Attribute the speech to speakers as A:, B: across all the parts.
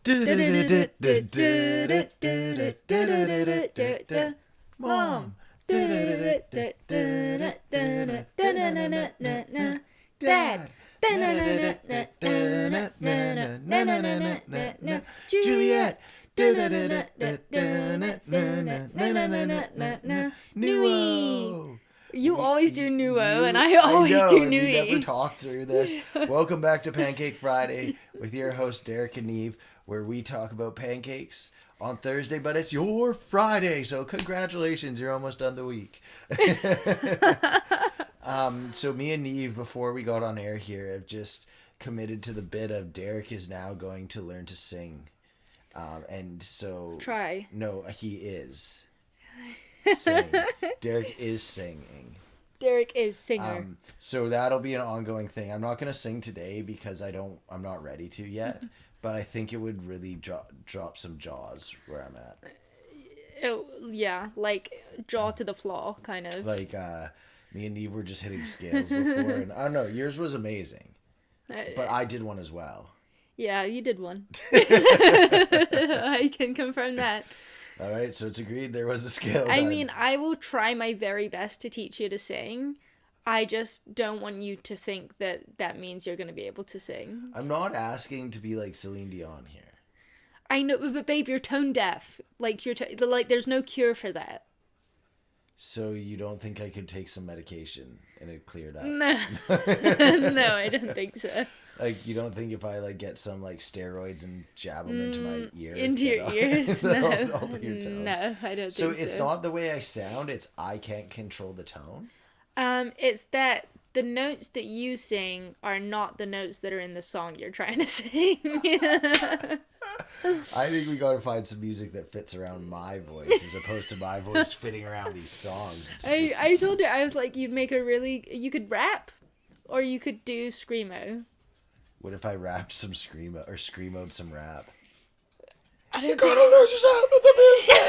A: Mom. Dad. Juliet. Nuo.
B: You always do Nuo, and I always do Nui.
A: We never talked through this. Welcome back to PanCake Friday with your hosts Derek and Neve, where we talk about pancakes on Thursday, but it's your Friday, so congratulations, you're almost done the week. So me and Neve, before we got on air here, have just committed to the bit of Derek is now going to learn to sing. And so...
B: Try.
A: No, he is. Sing. Derek is singing.
B: Derek is singer.
A: So that'll be an ongoing thing. I'm not going to sing today because I'm not ready to yet, but I think it would really drop some jaws where I'm at.
B: Yeah, like jaw to the floor, kind of.
A: Like me and Neve were just hitting scales before, and I don't know, yours was amazing, but I did one as well.
B: Yeah, you did one. I can confirm that.
A: All right, so it's agreed there was a scale.
B: I mean, I will try my very best to teach you to sing. I just don't want you to think that means you're going to be able to sing.
A: I'm not asking to be like Celine Dion here.
B: I know, but babe, you're tone deaf. Like there's no cure for that.
A: So you don't think I could take some medication and it cleared up?
B: No, no, I don't think so.
A: Like, you don't think if I, like, get some, like, steroids and jab them into my ear?
B: Into your ears? No.
A: Your tone?
B: No, I don't think
A: So
B: so.
A: it's not the way I sound, it's I can't control the tone?
B: It's that the notes that you sing are not the notes that are in the song you're trying to sing.
A: I think we gotta find some music that fits around my voice as opposed to my voice fitting around these songs.
B: I told you, I was like, you could rap, or you could do screamo.
A: What if I rapped some screamo, or screamoed some rap?
B: You gotta lose yourself in the music!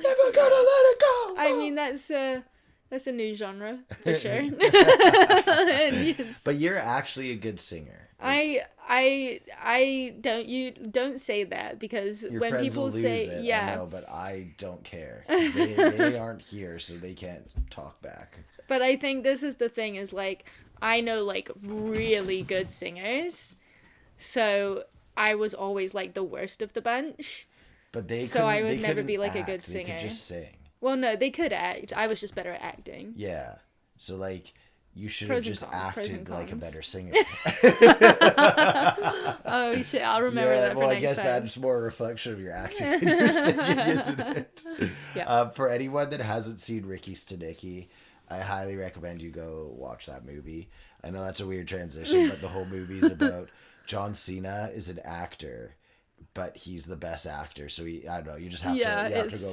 A: Never gonna let it go!
B: I mean, that's a new genre, for sure.
A: But you're actually a good singer.
B: I don't say that, because
A: your
B: when
A: friends
B: people
A: will lose
B: say
A: it,
B: yeah,
A: I know, but I don't care. They aren't here, so they can't talk back.
B: But I think this is the thing, is like, I know like really good singers, so I was always like the worst of the bunch.
A: But
B: I would never be like a good
A: They
B: singer.
A: could just sing.
B: Well, no, they could act. I was just better at acting.
A: Yeah. So like, you should have just acted like a better singer.
B: Oh shit! I'll remember that for next time. Well, I guess
A: that's more a reflection of your acting than your singing, isn't it?
B: Yeah.
A: For anyone that hasn't seen Ricky Stenicki, I highly recommend you go watch that movie. I know that's a weird transition, but the whole movie is about John Cena is an actor, but he's the best actor. So I don't know. You just have to go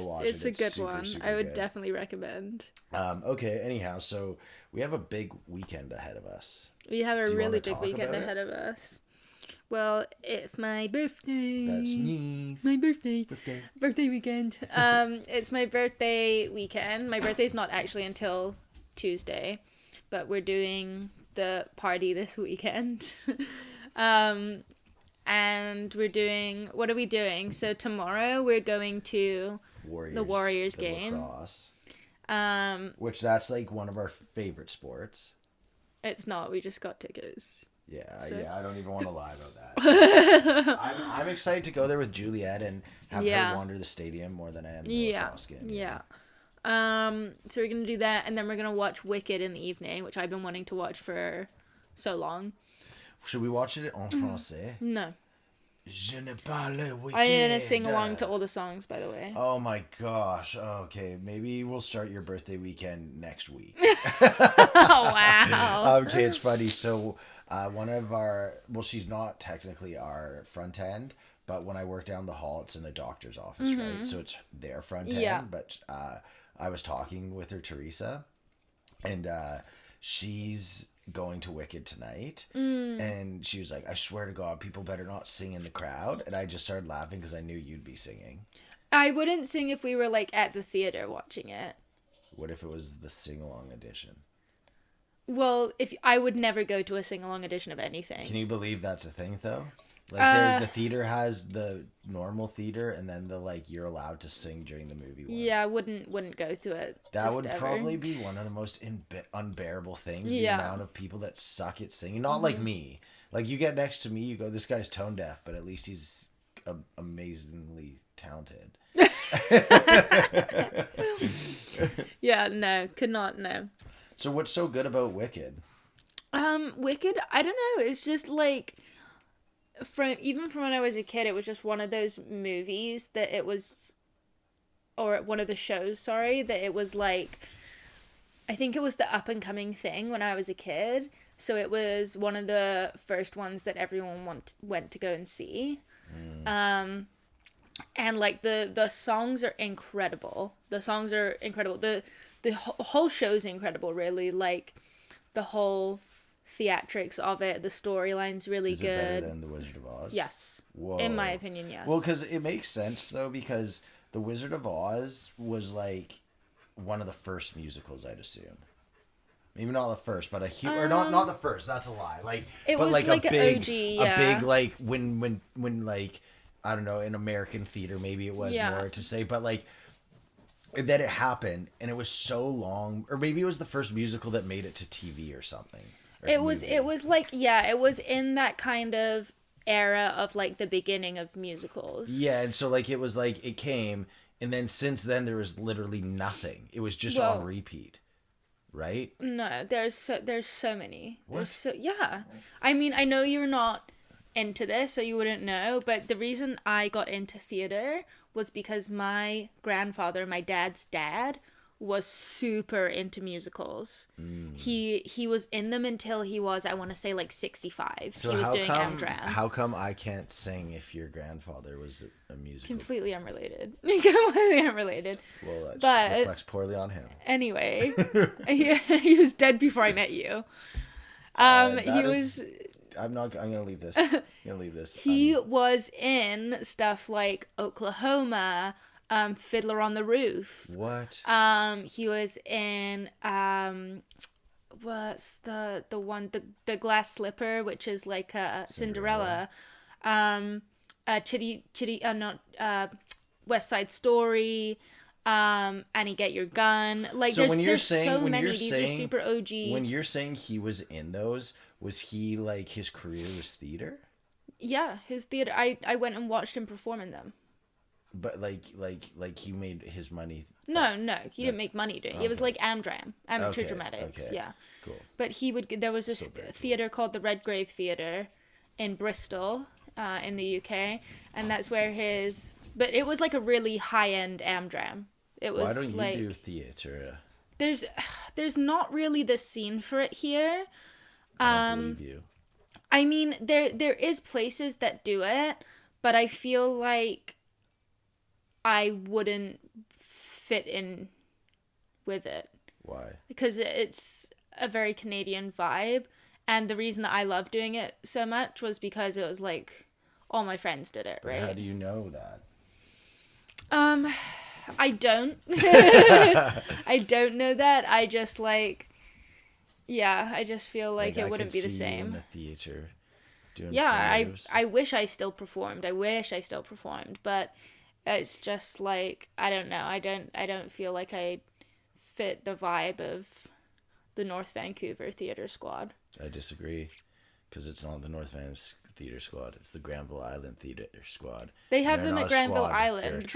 A: watch it.
B: It's a good one. I would
A: good.
B: definitely recommend.
A: Okay. Anyhow, so we have a big weekend ahead of us.
B: We have a really big weekend ahead of us. Well, it's my birthday.
A: That's me.
B: My birthday weekend. It's my birthday weekend. My birthday's not actually until Tuesday, but we're doing the party this weekend. And we're doing, what are we doing? So tomorrow we're going to the Warriors game.
A: Lacrosse. Which that's like one of our favorite sports.
B: It's not, we just got tickets.
A: Yeah, I don't even want to lie about that. I'm excited to go there with Juliet and have her wander the stadium more than I am the lacrosse game.
B: Yeah. So we're going to do that, and then we're going to watch Wicked in the evening, which I've been wanting to watch for so long.
A: Should we watch it en français?
B: No.
A: Je ne parle wicked.
B: I'm going to sing along to all the songs, by the way.
A: Oh my gosh. Okay, maybe we'll start your birthday weekend next week.
B: Oh, wow.
A: Okay, it's funny. So one of she's not technically our front end, but when I work down the hall, it's in a doctor's office, right? So it's their front end, but I was talking with her, Teresa, and she's going to Wicked tonight, and she was like, I swear to God, people better not sing in the crowd. And I just started laughing because I knew you'd be singing.
B: I wouldn't sing if we were like at the theater watching it.
A: What if it was the sing-along edition?
B: Well, if I would never go to a sing-along edition of anything.
A: Can you believe that's a thing, though? Like, there's the theater has the normal theater, and then the, like, you're allowed to sing during the movie one.
B: Yeah, I wouldn't go to it.
A: That would probably be one of the most unbearable things, the amount of people that suck at singing. Not like me. Like, you get next to me, you go, this guy's tone deaf, but at least he's amazingly talented.
B: Yeah, no, could not, no.
A: So what's so good about Wicked?
B: Wicked, I don't know, it's just like, from when I was a kid, it was just one of those movies that it was, or one of the shows, sorry, that it was like, I think it was the up and coming thing when I was a kid, so it was one of the first ones that everyone went to go and see. And like the songs are incredible. The whole show's incredible, really. Like the whole theatrics of it, the storyline's really good. Is it better
A: than The Wizard of Oz?
B: Yes.
A: Whoa.
B: In my opinion, yes.
A: Well, because it makes sense though, because The Wizard of Oz was like one of the first musicals, I'd assume. Maybe not the first, but or not the first. That's a lie. Like
B: it was like a big, a
A: big like when like I don't know, in American theater maybe it was more to say, but like that it happened and it was so long, or maybe it was the first musical that made it to TV or something.
B: It was like it was in that kind of era of like the beginning of musicals.
A: Yeah, and so like it was like it came, and then since then there was literally nothing. It was just on repeat. Right?
B: No, there's so many. What? I mean, I know you're not into this, so you wouldn't know, but the reason I got into theater was because my grandfather, my dad's dad, was super into musicals. He was in them until he was, I want to say, like 65. So he was doing Amdram.
A: How come I can't sing if your grandfather was a musical?
B: Completely unrelated. Completely unrelated.
A: Well, that reflects poorly on him.
B: Anyway, he was dead before I met you. I'm gonna leave this. He was in stuff like Oklahoma, Fiddler on the Roof.
A: What?
B: He was in what's the one, the Glass Slipper, which is like Cinderella. West Side Story. Annie Get Your Gun. Like so there's so many. These are super OG.
A: When you're saying he was in those, was he like his career was theater?
B: Yeah, his theater. I went and watched him perform in them.
A: But like he made his money.
B: No, he didn't make money doing it. It was like Amdram, amateur dramatics. Okay. Yeah,
A: cool.
B: But there was this theater called the Redgrave Theater in Bristol, in the UK, and that's where his. But it was like a really high end Amdram. It was.
A: Why don't you do theater?
B: There's not really the scene for it here.
A: I don't believe you.
B: I mean, there is places that do it, but I feel like I wouldn't fit in with it.
A: Why?
B: Because it's a very Canadian vibe, and the reason that I love doing it so much was because it was like all my friends did it, right?
A: How do you know that?
B: I don't. I don't know that. I just like, I just feel like it wouldn't be the same.
A: In the theater, doing
B: I wish I still performed. But it's just like I don't know. I don't feel like I fit the vibe of the North Vancouver Theatre Squad.
A: I disagree, because it's not the North Vancouver Theatre Squad. It's the Granville Island Theatre Squad.
B: They have them at Granville Island,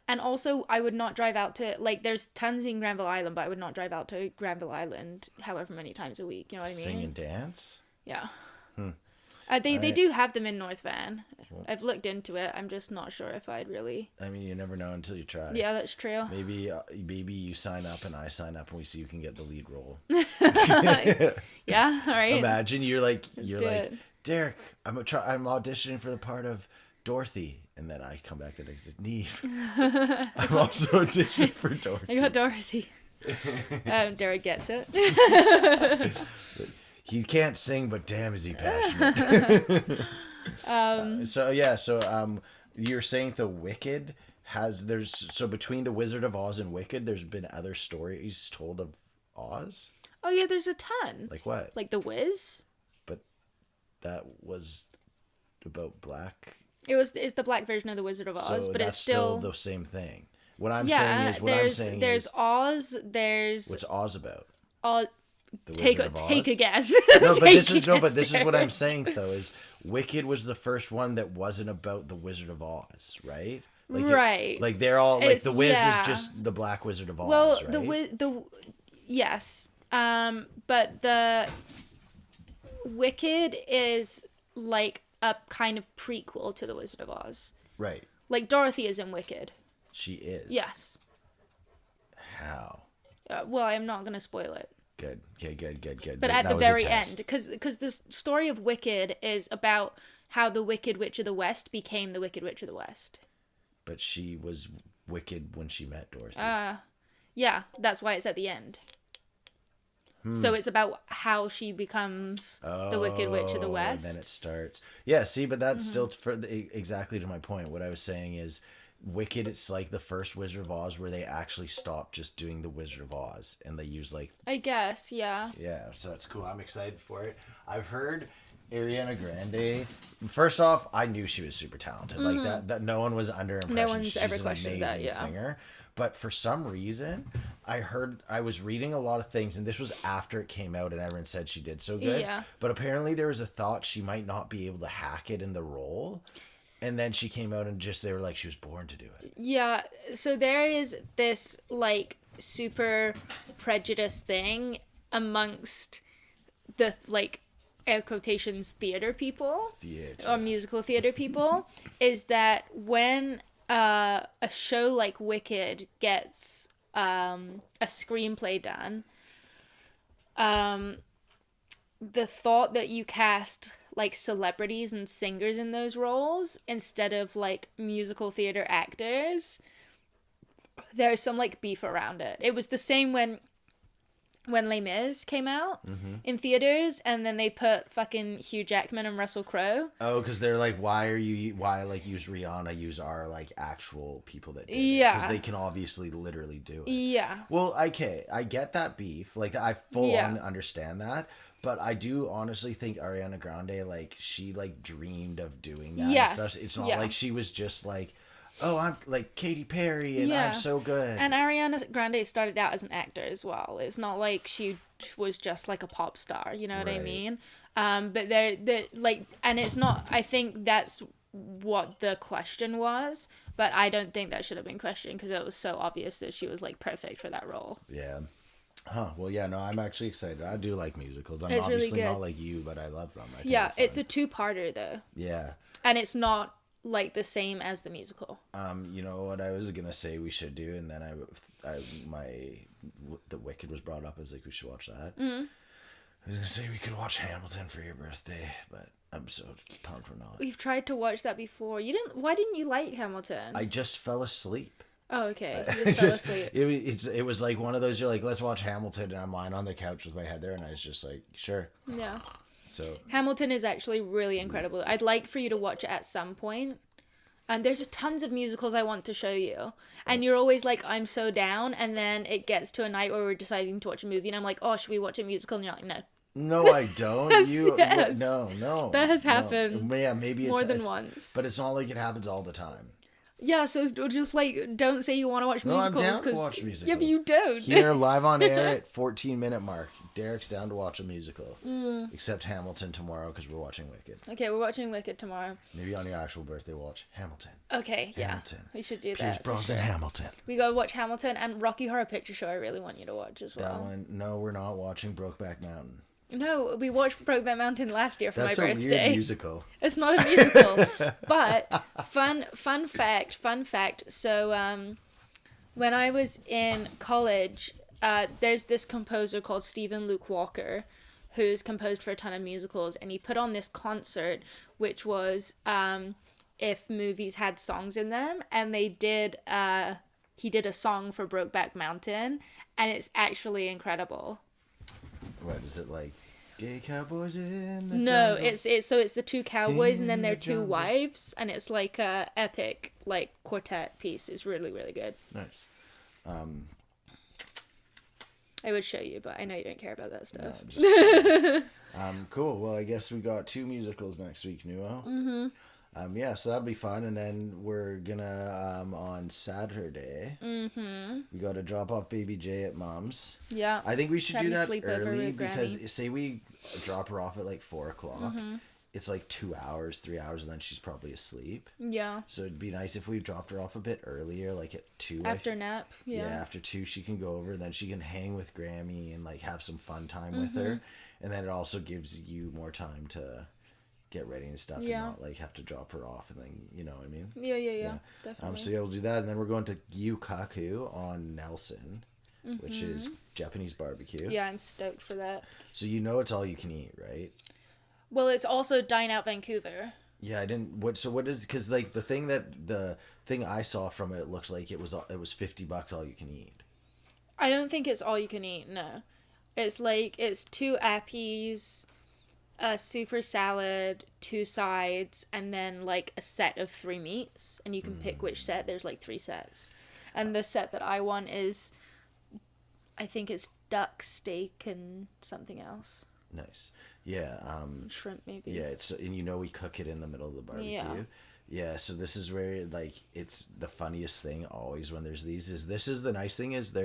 B: and also I would not drive out to, like, there's tons in Granville Island, but I would not drive out to Granville Island however many times a week. You know what I mean?
A: Sing and dance?
B: Yeah. They do have them in North Van. I've looked into it. I'm just not sure if I'd really.
A: I mean, you never know until you try.
B: Yeah, that's true.
A: Maybe you sign up and I sign up and we see who can get the lead role.
B: Yeah, all right.
A: Imagine you're like Derek, I'm auditioning for the part of Dorothy, and then I come back the next day, Neve. I'm also auditioning for Dorothy.
B: I got Dorothy. Derek gets it.
A: He can't sing, but damn, is he passionate. So you're saying the Wicked so between the Wizard of Oz and Wicked, there's been other stories told of Oz?
B: Oh yeah, there's a ton.
A: Like what?
B: Like The Wiz.
A: But that was about black.
B: It's the black version of The Wizard of Oz,
A: So
B: but
A: that's
B: it's still
A: the same thing. What I'm saying is
B: there's Oz. There's
A: what's Oz about?
B: Oz.
A: The
B: Take
A: Wizard of Oz?
B: a guess.
A: No, but this is what I'm saying though. Is Wicked was the first one that wasn't about the Wizard of Oz, right? Like
B: right.
A: Like they're all like the Wiz
B: yeah.
A: is just the Black Wizard of Oz,
B: well,
A: right?
B: Yes. But the Wicked is like a kind of prequel to the Wizard of Oz.
A: Right.
B: Like Dorothy is in Wicked.
A: She is.
B: Yes.
A: How?
B: Well, I'm not gonna spoil it.
A: Good. Okay, good.
B: But at the very end, because the story of Wicked is about how the Wicked Witch of the West became the Wicked Witch of the West.
A: But she was wicked when she met Dorothy.
B: Yeah, that's why it's at the end. So it's about how she becomes the Wicked Witch of the West.
A: And then it starts. Yeah, see, but that's still exactly to my point. What I was saying is, Wicked, it's like the first Wizard of Oz where they actually stopped just doing the Wizard of Oz and they use like...
B: I guess, yeah.
A: Yeah, so it's cool. I'm excited for it. I've heard Ariana Grande. First off, I knew she was super talented. Like that no one was under impression.
B: No one's
A: She's
B: ever
A: an
B: questioned
A: amazing
B: that, yeah.
A: singer. But for some reason, I was reading a lot of things, and this was after it came out and everyone said she did so good.
B: Yeah.
A: But apparently there was a thought she might not be able to hack it in the role. And then she came out and they were like, she was born to do it.
B: Yeah, so there is this, like, super prejudiced thing amongst the, like, air quotations, theater people. Or musical theater people, is that when a show like Wicked gets a screenplay done, the thought that you cast like celebrities and singers in those roles instead of like musical theater actors, there's some like beef around it. It was the same when Les Mis came out in theaters, and then they put fucking Hugh Jackman and Russell Crowe.
A: Oh, because they're like, why like use Rihanna, use our like actual people that did it? Because they can obviously literally do it.
B: Yeah.
A: Well, okay, I get that beef. Like, I full on understand that. But I do honestly think Ariana Grande, like, she, like, dreamed of doing that.
B: Yes.
A: And stuff. It's not like she was just like, oh, I'm, like, Katy Perry, and I'm so good.
B: And Ariana Grande started out as an actor as well. It's not like she was just, like, a pop star, you know what I mean? But they're, like, and it's not, I think that's what the question was, but I don't think that should have been questioned, because it was so obvious that she was, like, perfect for that role.
A: Yeah. Huh. Well, yeah, no, I'm actually excited. I do like musicals. I'm
B: it's
A: obviously
B: really
A: not like you, but I love them.
B: It's a two-parter, though.
A: Yeah.
B: And it's not, like, the same as the musical.
A: You know what I was going to say we should do, and then the Wicked was brought up. I was like, we should watch that. Mm-hmm. I was going to say we could watch Hamilton for your birthday, but I'm so pumped we're not.
B: We've tried to watch that before. Why didn't you like Hamilton?
A: I just fell asleep.
B: Oh, okay. You fell asleep.
A: It was like one of those, you're like, let's watch Hamilton, and I'm lying on the couch with my head there, and I was just like, sure.
B: Yeah.
A: So
B: Hamilton is actually really incredible. I'd like for you to watch it at some point. And there's tons of musicals I want to show you. And you're always like, I'm so down, and then it gets to a night where we're deciding to watch a movie, and I'm like, oh, should we watch a musical? And you're like, no.
A: No, I don't.
B: Yes.
A: No.
B: That has happened.
A: Yeah, maybe
B: more than once.
A: But it's not like it happens all the time.
B: Yeah, so just like, don't say you want to watch musicals.
A: No, I'm down to watch musicals.
B: Yeah, but you don't.
A: Here, live on air at 14-minute mark. Derek's down to watch a musical. Except Hamilton tomorrow, because we're watching Wicked.
B: Okay, we're watching Wicked tomorrow.
A: Maybe on your actual birthday, we'll watch Hamilton.
B: Okay,
A: Hamilton.
B: Yeah. We should do that.
A: Pierce Brosnan, Hamilton.
B: We gotta watch Hamilton and Rocky Horror Picture Show. I really want you to watch as well.
A: That one, no, we're not watching Brokeback Mountain.
B: No, we watched Brokeback Mountain last year for my birthday.
A: That's a weird musical.
B: It's not a musical, but fun fact. So, when I was in college, there's this composer called Stephen Luke Walker, who's composed for a ton of musicals, and he put on this concert, which was if movies had songs in them, and he did a song for Brokeback Mountain, and it's actually incredible.
A: What is it like? Gay cowboys in the
B: No,
A: jungle?
B: it's the two cowboys and then their two wives, and it's like a epic like quartet piece. It's really, really good.
A: Nice.
B: I would show you, but I know you don't care about that stuff.
A: No, just, cool. Well, I guess we got 2 musicals next week, Nuo.
B: Mm-hmm.
A: Yeah, so that'll be fun. And then we're gonna, on Saturday, we got to drop off baby J at Mom's.
B: Yeah.
A: I think we should do that early because say we drop her off at like 4 o'clock. It's like 2 hours, 3 hours, and then she's probably asleep.
B: Yeah.
A: So it'd be nice if we dropped her off a bit earlier, like at 2.
B: After nap. Yeah.
A: Yeah, after 2 she can go over, then she can hang with Grammy and like have some fun time with her. And then it also gives you more time to get ready and stuff and not like have to drop her off and then, you know what I mean?
B: Yeah. Definitely.
A: So yeah, we'll do that, and then we're going to Gyukaku on Nelson, which is Japanese barbecue.
B: Yeah, I'm stoked for that.
A: So you know it's all you can eat, right?
B: Well, it's also Dine Out Vancouver.
A: Yeah, I didn't. What is? Because like the thing I saw from it looked like it was $50 all you can eat.
B: I don't think it's all you can eat. No, it's like it's 2 appies, a super salad, 2 sides, and then like a set of 3 meats, and you can pick which set. There's like 3 sets, and the set that I want is, I think it's duck, steak, and something else.
A: Nice. Yeah.
B: Shrimp maybe.
A: Yeah, and you know we cook it in the middle of the barbecue. Yeah, so this is where like it's the funniest thing always when there's these is this is the nice thing is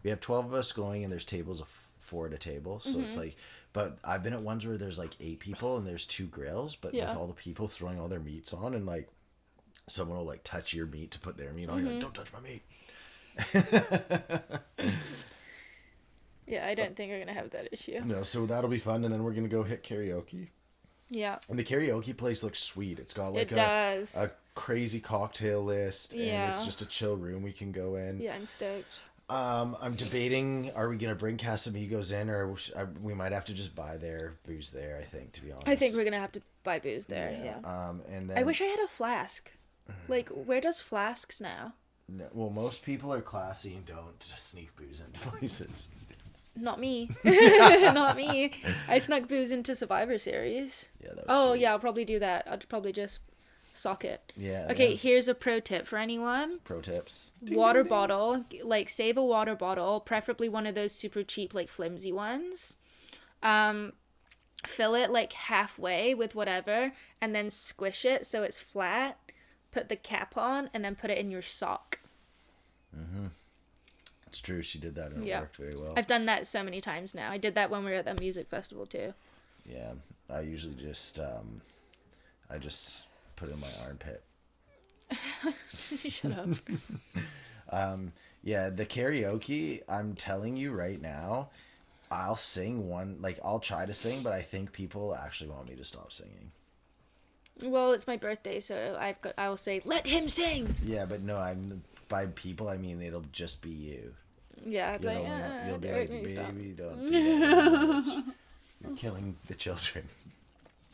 A: we have 12 of us going and there's tables of 4 at a table, so it's like, but I've been at ones where there's like 8 people and there's 2 grills, but with all the people throwing all their meats on, and like someone will like touch your meat to put their meat on, you're like, don't touch my meat.
B: Yeah, I don't think we're gonna have that issue.
A: No, so that'll be fun, and then we're gonna go hit karaoke.
B: Yeah.
A: And the karaoke place looks sweet. It's got like
B: a
A: crazy cocktail list, and it's just a chill room we can go in.
B: Yeah, I'm stoked.
A: I'm debating, are we gonna bring Casamigos in, or we might have to just buy their booze there, I think, to be honest.
B: I think we're gonna have to buy booze there, yeah.
A: And then
B: I wish I had a flask. Like, where does flasks now?
A: No, well, most people are classy and don't just sneak booze into places.
B: Not me. Not me. I snuck booze into Survivor Series.
A: Yeah, that was sweet.
B: Yeah, I'll probably do that. I'd probably just sock it.
A: Yeah.
B: Okay, here's a pro tip for anyone.
A: Pro tips.
B: Water bottle. Like, save a water bottle. Preferably one of those super cheap, like, flimsy ones. Fill it, like, halfway with whatever. And then squish it so it's flat. Put the cap on. And then put it in your sock. Mm-hmm.
A: It's true, she did that and it worked very well.
B: I've done that so many times now. I did that when we were at that music festival too.
A: Yeah, I usually just put it in my armpit.
B: Shut up.
A: Yeah, the karaoke, I'm telling you right now, I'll sing one, like I'll try to sing, but I think people actually want me to stop singing.
B: Well, it's my birthday, so I will say, let him sing!
A: Yeah, but no, by people, I mean it'll just be you.
B: Yeah,
A: you'll be like, baby, don't do that. You're killing the children.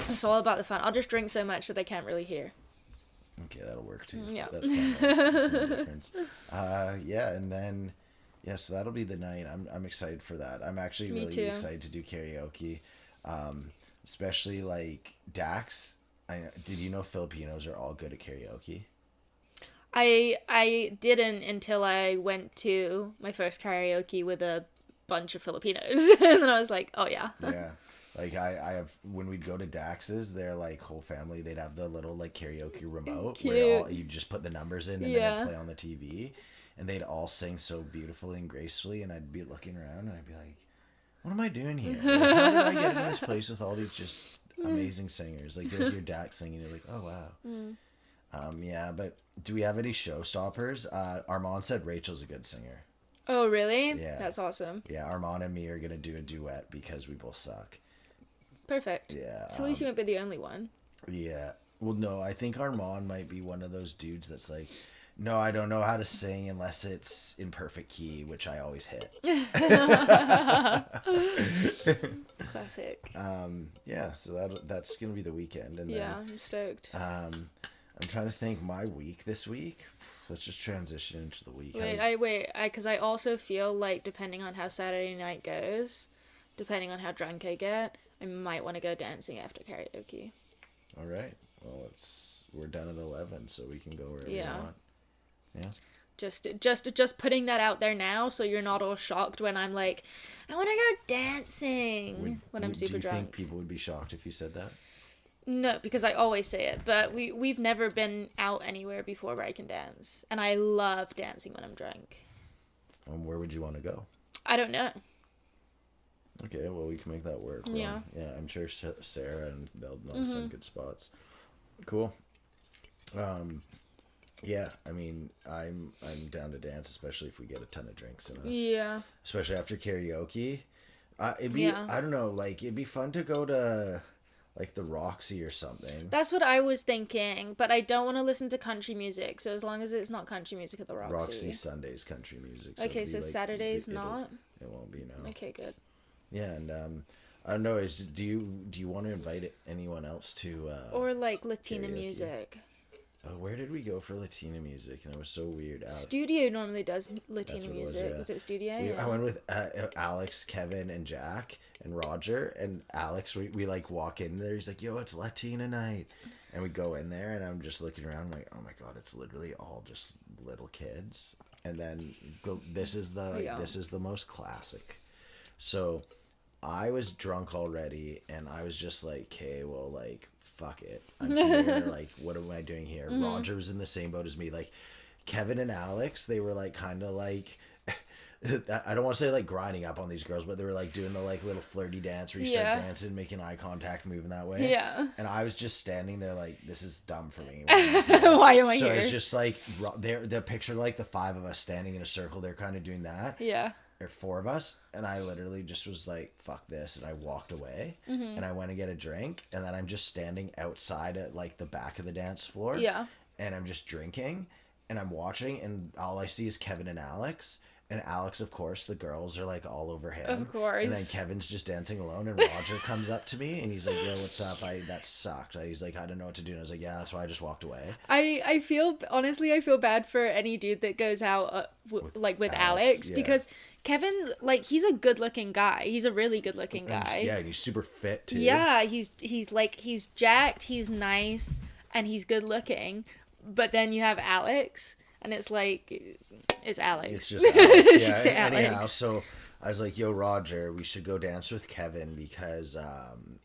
B: It's all about the fun. I'll just drink so much that I can't really hear.
A: Okay, that'll work too.
B: Yeah.
A: That's kind of the difference. And then, so that'll be the night. I'm excited for that. I'm actually really excited to do karaoke. Especially like Dax. Did you know Filipinos are all good at karaoke?
B: I didn't until I went to my first karaoke with a bunch of Filipinos. And then I was like, oh yeah.
A: Yeah. Like I have, when we'd go to Dax's, their like whole family, they'd have the little like karaoke remote where you just put the numbers in and then it'd play on the TV, and they'd all sing so beautifully and gracefully, and I'd be looking around and I'd be like, what am I doing here? Like, how did I get into this place with all these just amazing singers? Like you'll hear Dax singing, you're like, oh wow. But do we have any showstoppers? Armand said Rachel's a good singer.
B: Oh, really?
A: Yeah.
B: That's awesome.
A: Yeah, Armand and me are going to do a duet because we both suck.
B: Perfect.
A: Yeah.
B: So at least you won't be the only one.
A: Yeah. Well, no, I think Armand might be one of those dudes that's like, no, I don't know how to sing unless it's in perfect key, which I always hit.
B: Classic.
A: So that's going to be the weekend. And then,
B: I'm stoked.
A: I'm trying to think my week this week. Let's just transition into the week.
B: Because I also feel like depending on how Saturday night goes, depending on how drunk I get, I might want to go dancing after karaoke.
A: All right. Well, we're done at 11, so we can go wherever we want. Yeah.
B: Just putting that out there now, so you're not all shocked when I'm like, I want to go dancing when I'm super drunk.
A: Do you think people would be shocked if you said that?
B: No, because I always say it, but we've never been out anywhere before where I can dance, and I love dancing when I'm drunk.
A: Where would you want to go?
B: I don't know.
A: Okay, well, we can make that work.
B: Yeah.
A: Yeah, I'm sure Sarah and Belle know some good spots. Cool. Yeah, I mean, I'm down to dance, especially if we get a ton of drinks in us.
B: Yeah.
A: Especially after karaoke. It'd be, I don't know, like, it'd be fun to go to, like, the Roxy or something.
B: That's what I was thinking, but I don't want to listen to country music, so as long as it's not country music at the Roxy.
A: Roxy Sunday's country music.
B: So okay, so like, Saturday's not?
A: It won't be, no.
B: Okay, good.
A: Yeah, and, I don't know, do you want to invite anyone else to,
B: or, like, Latina
A: karaoke?
B: Music.
A: Where did we go for Latina music? And it was so weird.
B: Studio normally does Latina music. Was it Studio?
A: I went with Alex, Kevin, and Jack, and Roger. And Alex, we like walk in there. He's like, yo, it's Latina night. And we go in there, and I'm just looking around like, oh my God, it's literally all just little kids. And then this is the most classic. So I was drunk already, and I was just like, okay, well, like, fuck it. I'm here. Like, what am I doing here? Mm-hmm. Roger was in the same boat as me. Like, Kevin and Alex, they were like kind of like, I don't want to say like grinding up on these girls, but they were like doing the like little flirty dance where you start dancing, making eye contact, moving that way.
B: Yeah.
A: And I was just standing there like, this is dumb for me.
B: Why am I here?
A: So it's just like, the picture like the five of us standing in a circle, they're kind of doing that.
B: Yeah.
A: Or four of us, and I literally just was like, fuck this, and I walked away.
B: Mm-hmm.
A: And I went to get a drink, and then I'm just standing outside at like the back of the dance floor, and I'm just drinking, and I'm watching, and all I see is Kevin and Alex. And Alex, of course, the girls are like all over him.
B: Of course.
A: And then Kevin's just dancing alone, and Roger comes up to me and he's like, yo, what's up? That sucked. He's like, I didn't know what to do. And I was like, yeah, that's why I just walked away.
B: I feel bad for any dude that goes out with Alex because Kevin, like, he's a good looking guy. He's a really good looking guy.
A: Yeah, and he's super fit too.
B: Yeah, he's jacked, he's nice, and he's good looking. But then you have Alex, and it's like, it's Alex.
A: It's just Alex.
B: It's just
A: Alex.
B: Alex.
A: Anyhow, so I was like, yo, Roger, we should go dance with Kevin because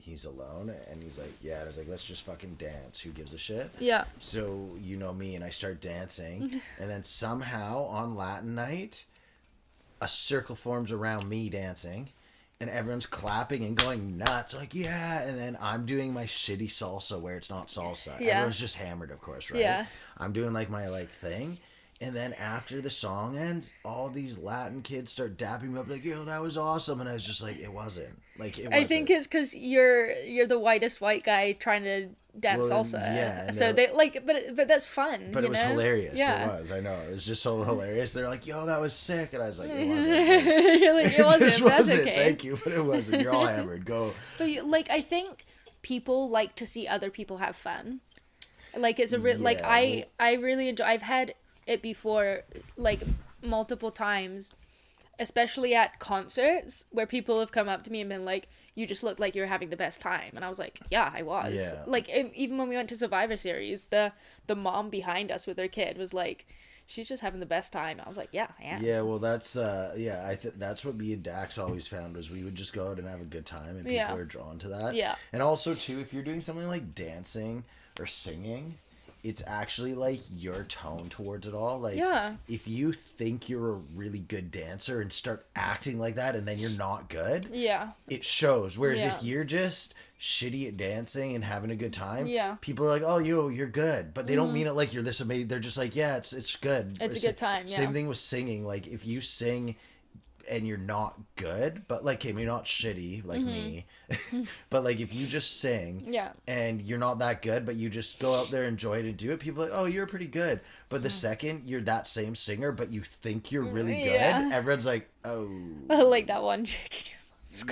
A: he's alone. And he's like, yeah. And I was like, let's just fucking dance. Who gives a shit?
B: Yeah.
A: So, you know me, and I start dancing. And then somehow on Latin night, a circle forms around me dancing. And everyone's clapping and going nuts. Like, yeah. And then I'm doing my shitty salsa where it's not salsa. Yeah. Everyone's just hammered, of course, right?
B: Yeah.
A: I'm doing like my like thing. And then after the song ends, all these Latin kids start dapping me up like, yo, that was awesome. And I was just like, it wasn't. Like, it wasn't.
B: I think it's because you're the whitest white guy trying to dance salsa.
A: Yeah.
B: So they like, but that's fun.
A: But it was hilarious.
B: Yeah.
A: It was. I know. It was just so hilarious. They're like, yo, that was sick. And I was like, it wasn't.
B: You're like, it wasn't. That's
A: wasn't.
B: okay.
A: Thank you, but it wasn't. You're all hammered. Go.
B: But like, I think people like to see other people have fun. Like, it's a like I really enjoy. I've had it before, like, multiple times, especially at concerts where people have come up to me and been like, you just look like you're having the best time. And I was like, yeah, I was.
A: Yeah.
B: Like, even when we went to Survivor Series, the mom behind us with her kid was like, she's just having the best time. I was like, yeah, I am.
A: Yeah, well, that's that's what me and Dax always found, was we would just go out and have a good time, and people are drawn to that.
B: Yeah.
A: And also too, if you're doing something like dancing or singing, it's actually like your tone towards it all. Like, if you think you're a really good dancer and start acting like that, and then you're not good, it shows. Whereas if you're just shitty at dancing and having a good time, people are like, oh, you're good, but they don't mean it like you're this amazing. They're just like, yeah, it's good.
B: It's a good time. Yeah.
A: Same thing with singing. Like, if you sing and you're not good, but like, okay, maybe not shitty like me, but like, if you just sing and you're not that good, but you just go out there, enjoy it, and do it, people are like, oh, you're pretty good. But the second you're that same singer, but you think you're really good, everyone's like, oh,
B: like that one chick.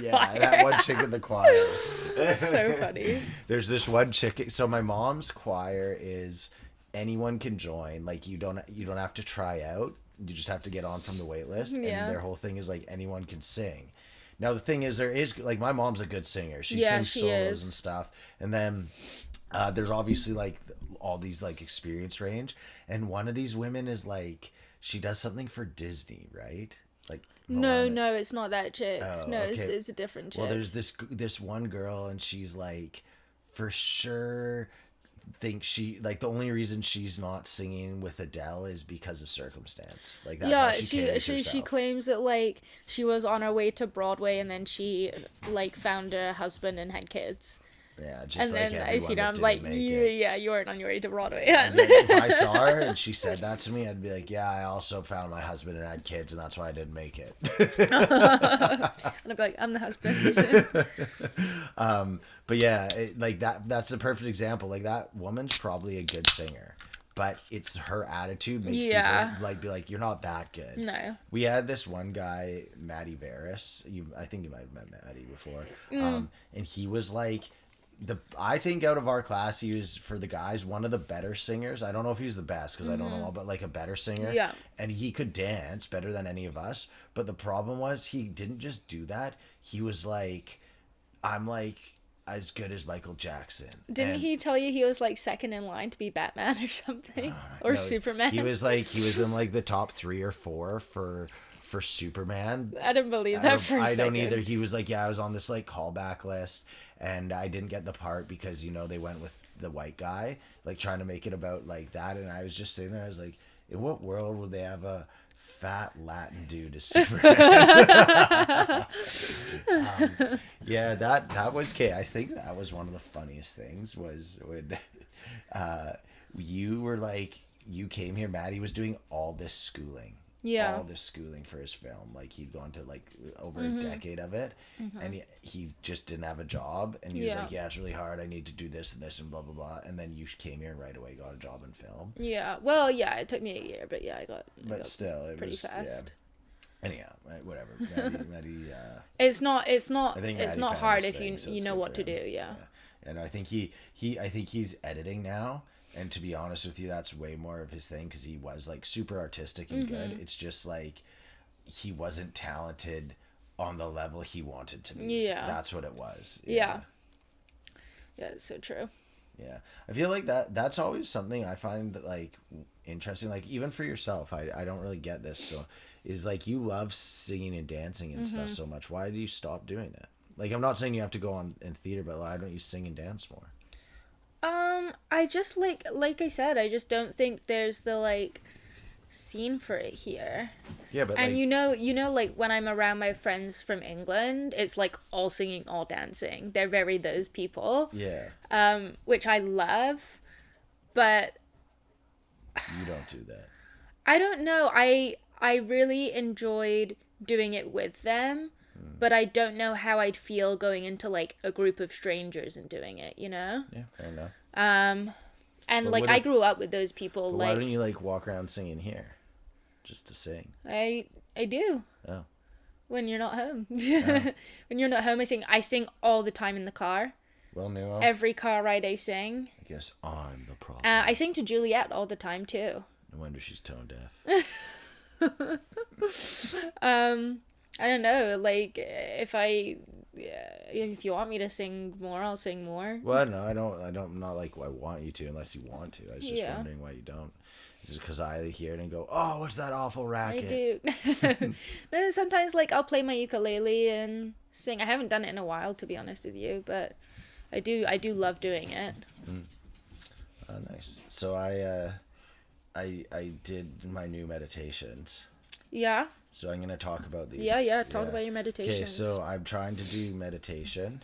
A: Yeah, that one chick in the choir.
B: So funny.
A: There's this one chick. So my mom's choir is anyone can join. Like, you don't have to try out. You just have to get on from the wait list. And their whole thing is like, anyone can sing. Now the thing is, there is, like, my mom's a good singer. She sings solos and stuff. And then there's obviously like all these like experience range. And one of these women is like, she does something for Disney, right? Like
B: No, it's not that chick.
A: Oh,
B: no,
A: okay.
B: it's a different chick.
A: Well, there's this one girl, and she's like, for sure, think she like the only reason she's not singing with Adele is because of circumstance. Like that's how she carries herself.
B: She claims that like she was on her way to Broadway and then she like found a husband and had kids.
A: Yeah, just
B: and
A: like
B: then
A: everyone
B: I see
A: that
B: I'm
A: didn't
B: like,
A: make
B: yeah,
A: it.
B: you weren't on your way to Broadway.
A: If I saw her and she said that to me, I'd be like, yeah, I also found my husband and had kids, and that's why I didn't make it.
B: And I'd be like, I'm the husband.
A: But yeah, like that's a perfect example. Like that woman's probably a good singer, but it's her attitude makes people like be like, you're not that good.
B: No.
A: We had this one guy, Matty Varys. I think you might have met Matty before. And he was like, I think out of our class, he was, for the guys, one of the better singers. I don't know if he's the best because I don't know all, but like a better singer.
B: Yeah.
A: And he could dance better than any of us. But the problem was he didn't just do that. He was like, I'm like as good as Michael Jackson.
B: Didn't he tell you he was like second in line to be Batman or something? Or no, Superman?
A: He was in like the top 3 or 4 for Superman.
B: I didn't believe that for a second. I don't either.
A: He was like, yeah, I was on this like callback list and I didn't get the part because, you know, they went with the white guy, like trying to make it about like that. And I was just sitting there, I was like, in what world would they have a fat Latin dude as Superman? Yeah, that was okay. I think that was one of the funniest things was when you were like, you came here, Maddie was doing all this schooling.
B: Yeah.
A: All this schooling for his film. Like he'd gone to like over a decade of it and he just didn't have a job and he was like, yeah, it's really hard. I need to do this and this and blah, blah, blah. And then you came here and right away got a job in film.
B: Yeah. Well, yeah, it took me a year, but yeah, I got
A: still, it
B: pretty
A: was
B: fast.
A: Yeah. Anyhow, whatever. Maddie,
B: it's not hard if you know what to do. Yeah.
A: And I think I think he's editing now. And to be honest with you, that's way more of his thing because he was like super artistic and good. It's just like he wasn't talented on the level he wanted to be. Yeah. That's what it was.
B: Yeah. Yeah, it's so true.
A: Yeah. I feel like that's always something I find like interesting. Like even for yourself, I don't really get this. So is like you love singing and dancing and stuff so much. Why do you stop doing it? Like I'm not saying you have to go on in theater, but why don't you sing and dance more?
B: I just like I said, I just don't think there's the like scene for it here.
A: Yeah, but
B: and like, you know, like when I'm around my friends from England, it's like all singing, all dancing. They're very those people.
A: Yeah.
B: Which I love, but
A: you don't do that.
B: I don't know. I really enjoyed doing it with them. But I don't know how I'd feel going into like a group of strangers and doing it, you know?
A: Yeah, fair enough.
B: And well, like I grew up with those people. Like,
A: why don't you like walk around singing here, just to sing?
B: I do.
A: Oh.
B: When you're not home. When you're not home, I sing all the time in the car.
A: Well, Neve.
B: Every car ride I sing.
A: I guess I'm the problem.
B: I sing to Juliet all the time too.
A: No wonder she's tone deaf.
B: I don't know, like, if you want me to sing more, I'll sing more.
A: Well, no, I'm not like, I want you to unless you want to. I was just wondering why you don't. Is it because I hear it and go, oh, what's that awful racket?
B: I do. No, sometimes, like, I'll play my ukulele and sing. I haven't done it in a while, to be honest with you, but I do love doing it.
A: Nice. So I did my new meditations.
B: Yeah.
A: So I'm going to talk about these.
B: Yeah. Talk about your meditations.
A: Okay, so I'm trying to do meditation.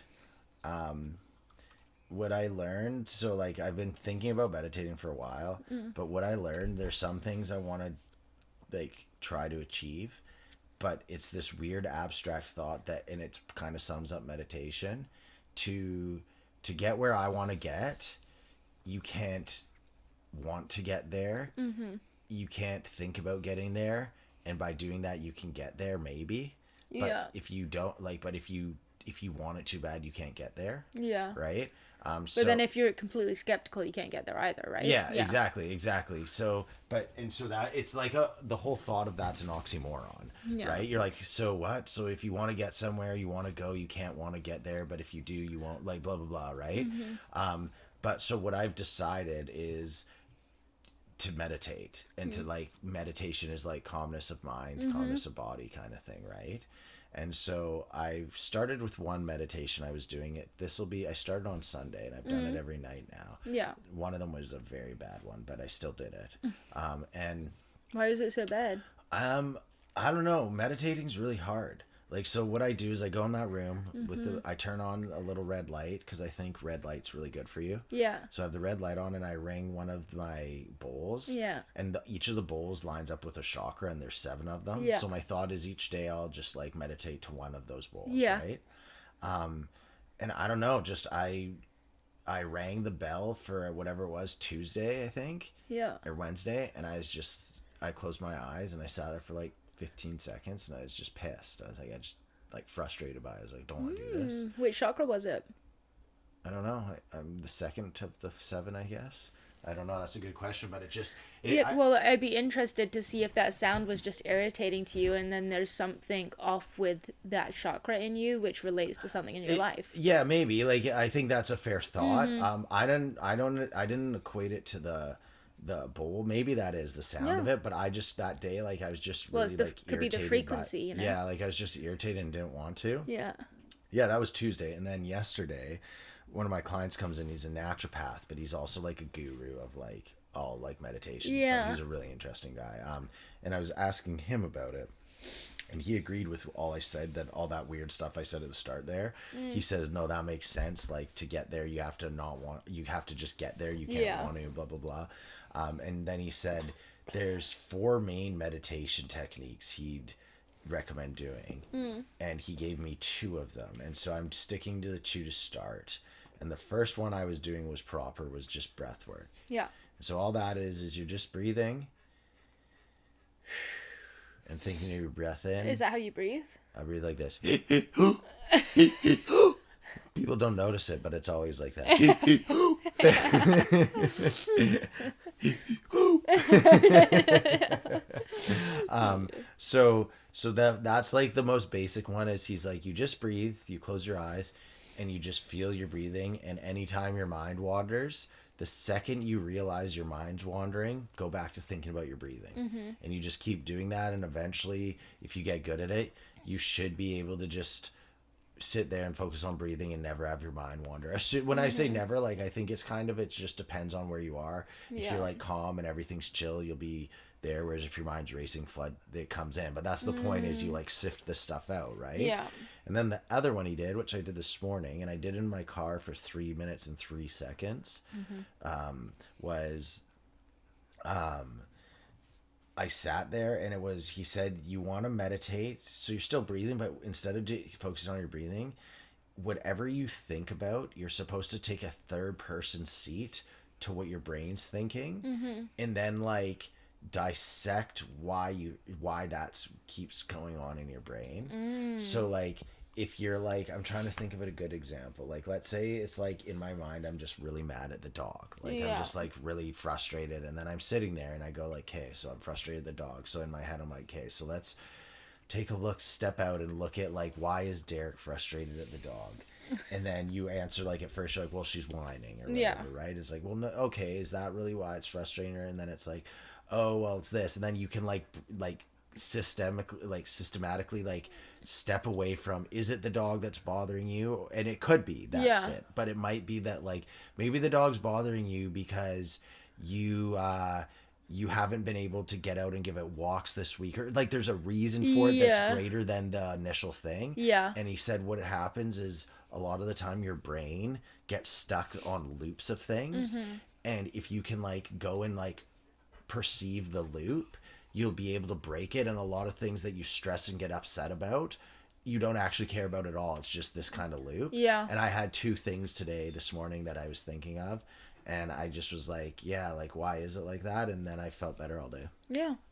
A: What I learned, so like I've been thinking about meditating for a while, but what I learned, there's some things I want to like try to achieve, but it's this weird abstract thought and it kind of sums up meditation. To get where I want to get, you can't want to get there. You can't think about getting there. And by doing that, you can get there, maybe. But if you don't, like, but if you want it too bad, you can't get there. Yeah. Right?
B: But then if you're completely skeptical, you can't get there either, right?
A: Yeah. Exactly. So that, it's like the whole thought of that's an oxymoron, right? You're like, so what? So if you want to get somewhere, you want to go, you can't want to get there. But if you do, you won't, like, blah, blah, blah, right? But so what I've decided is to meditate and to like meditation is like calmness of mind, calmness of body kind of thing, right? And so I started with one meditation. I was doing it. I started on Sunday, and I've done it every night now.
B: Yeah.
A: One of them was a very bad one, but I still did it. And
B: why is it so bad?
A: I don't know. Meditating's really hard. Like, so what I do is I go in that room I turn on a little red light because I think red light's really good for you.
B: Yeah.
A: So I have the red light on and I ring one of my bowls.
B: Yeah.
A: And each of the bowls lines up with a chakra, and there's 7 of them.
B: Yeah.
A: So my thought is each day I'll just like meditate to one of those bowls.
B: Yeah.
A: Right. And I don't know, just I rang the bell for whatever it was, Tuesday, I think.
B: Yeah.
A: Or Wednesday, and I closed my eyes and I sat there for like 15 seconds, and I was just pissed. I was like, I just like frustrated by it. I was like, don't want to do this.
B: Which chakra was it?
A: I don't know. I'm the second of the 7, I guess. I don't know. That's a good question, but
B: Well, I'd be interested to see if that sound was just irritating to you, and then there's something off with that chakra in you, which relates to something in your life.
A: Yeah, maybe. Like, I think that's a fair thought. I didn't equate it to the bowl. Maybe that is the sound of it, but I just, that day, like, I was just really
B: could be the frequency, you know?
A: Yeah, like, I was just irritated and didn't want to.
B: Yeah.
A: Yeah, that was Tuesday. And then yesterday, one of my clients comes in. He's a naturopath, but he's also like a guru of like all like meditation.
B: Yeah.
A: So he's a really interesting guy. And I was asking him about it, and he agreed with all I said, that all that weird stuff I said at the start there. He says, no, that makes sense. Like, to get there, you have to just get there. You can't want to, blah, blah, blah. And then he said, there's 4 main meditation techniques he'd recommend doing. And he gave me 2 of them. And so I'm sticking to the 2 to start. And the first one I was doing was just breath work.
B: Yeah.
A: So all that is you're just breathing and thinking of your breath in.
B: Is that how you breathe?
A: I breathe like this. People don't notice it, but it's always like that. So that's like the most basic one. Is he's like, you just breathe, you close your eyes, and you just feel your breathing. And anytime your mind wanders, the second you realize your mind's wandering, go back to thinking about your breathing. And you just keep doing that, and eventually, if you get good at it, you should be able to just sit there and focus on breathing and never have your mind wander. When I say never, like, I think it just depends on where you are. If you're like calm and everything's chill, you'll be there, whereas if your mind's racing, it comes in. But that's the point, is you like sift this stuff out, right?
B: Yeah.
A: And then the other one he did, which I did this morning, and I did in my car for 3 minutes and 3 seconds, was I sat there, and he said, you want to meditate, so you're still breathing, but instead of focusing on your breathing, whatever you think about, you're supposed to take a third person seat to what your brain's thinking, and then like dissect why that keeps going on in your brain. So like, if you're like, I'm trying to think of a good example. Like, let's say it's like, in my mind, I'm just really mad at the dog. Like, I'm just like really frustrated. And then I'm sitting there and I go like, okay, so I'm frustrated at the dog. So in my head, I'm like, okay, so let's take a look, step out and look at like, why is Derek frustrated at the dog? And then you answer like, at first you're like, well, she's whining or whatever, right? It's like, well, no, okay, is that really why it's frustrating her? And then it's like, oh, well, it's this. And then you can like systematically like step away from, is it the dog that's bothering you? And it could be that's it, but it might be that like, maybe the dog's bothering you because you haven't been able to get out and give it walks this week, or like there's a reason for it that's greater than the initial thing. And he said what happens is, a lot of the time your brain gets stuck on loops of things, and if you can like go and like perceive the loop, you'll be able to break it. And a lot of things that you stress and get upset about, you don't actually care about at all. It's just this kind of loop. And I had 2 things this morning that I was thinking of, and I just was like, yeah, like, why is it like that? And then I felt better all day.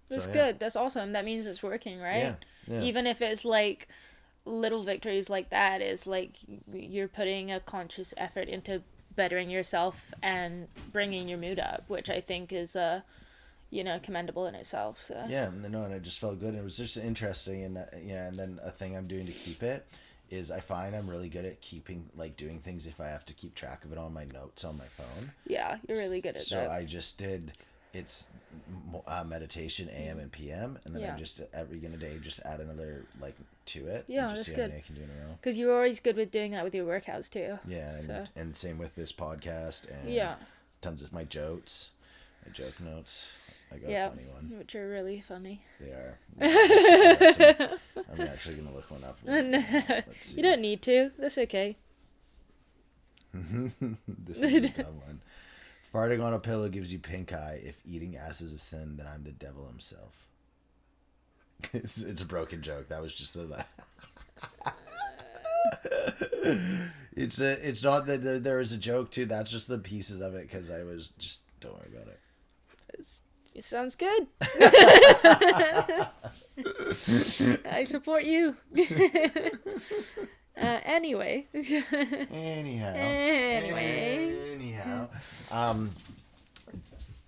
B: That's good. That's awesome. That means it's working, right? Even if it's like little victories like that, is like you're putting a conscious effort into bettering yourself and bringing your mood up, which I think is commendable in itself. So
A: and I just felt good. It was just interesting. And and then a thing I'm doing to keep it is, I find I'm really good at doing things if I have to keep track of it on my notes on my phone.
B: You're really good at that.
A: So I just did, it's meditation AM and PM, and then I just every day just add another like to it.
B: Yeah,
A: and just
B: that's
A: see
B: good.
A: how many I can do in a row.
B: Because you're always good with doing that with your workouts too.
A: Yeah, and same with this podcast and tons of my jokes, my joke notes. I got a funny one.
B: Which are really funny.
A: They are. Yeah, I'm actually gonna look one up. Let's see.
B: You don't need to. That's okay.
A: This is a dumb one. Farting on a pillow gives you pink eye. If eating ass is a sin, then I'm the devil himself. It's a broken joke. That was just the. It's not that there was a joke too. That's just the pieces of it because I was just don't worry about it.
B: It sounds good. I support you. Anyway.
A: Anyhow.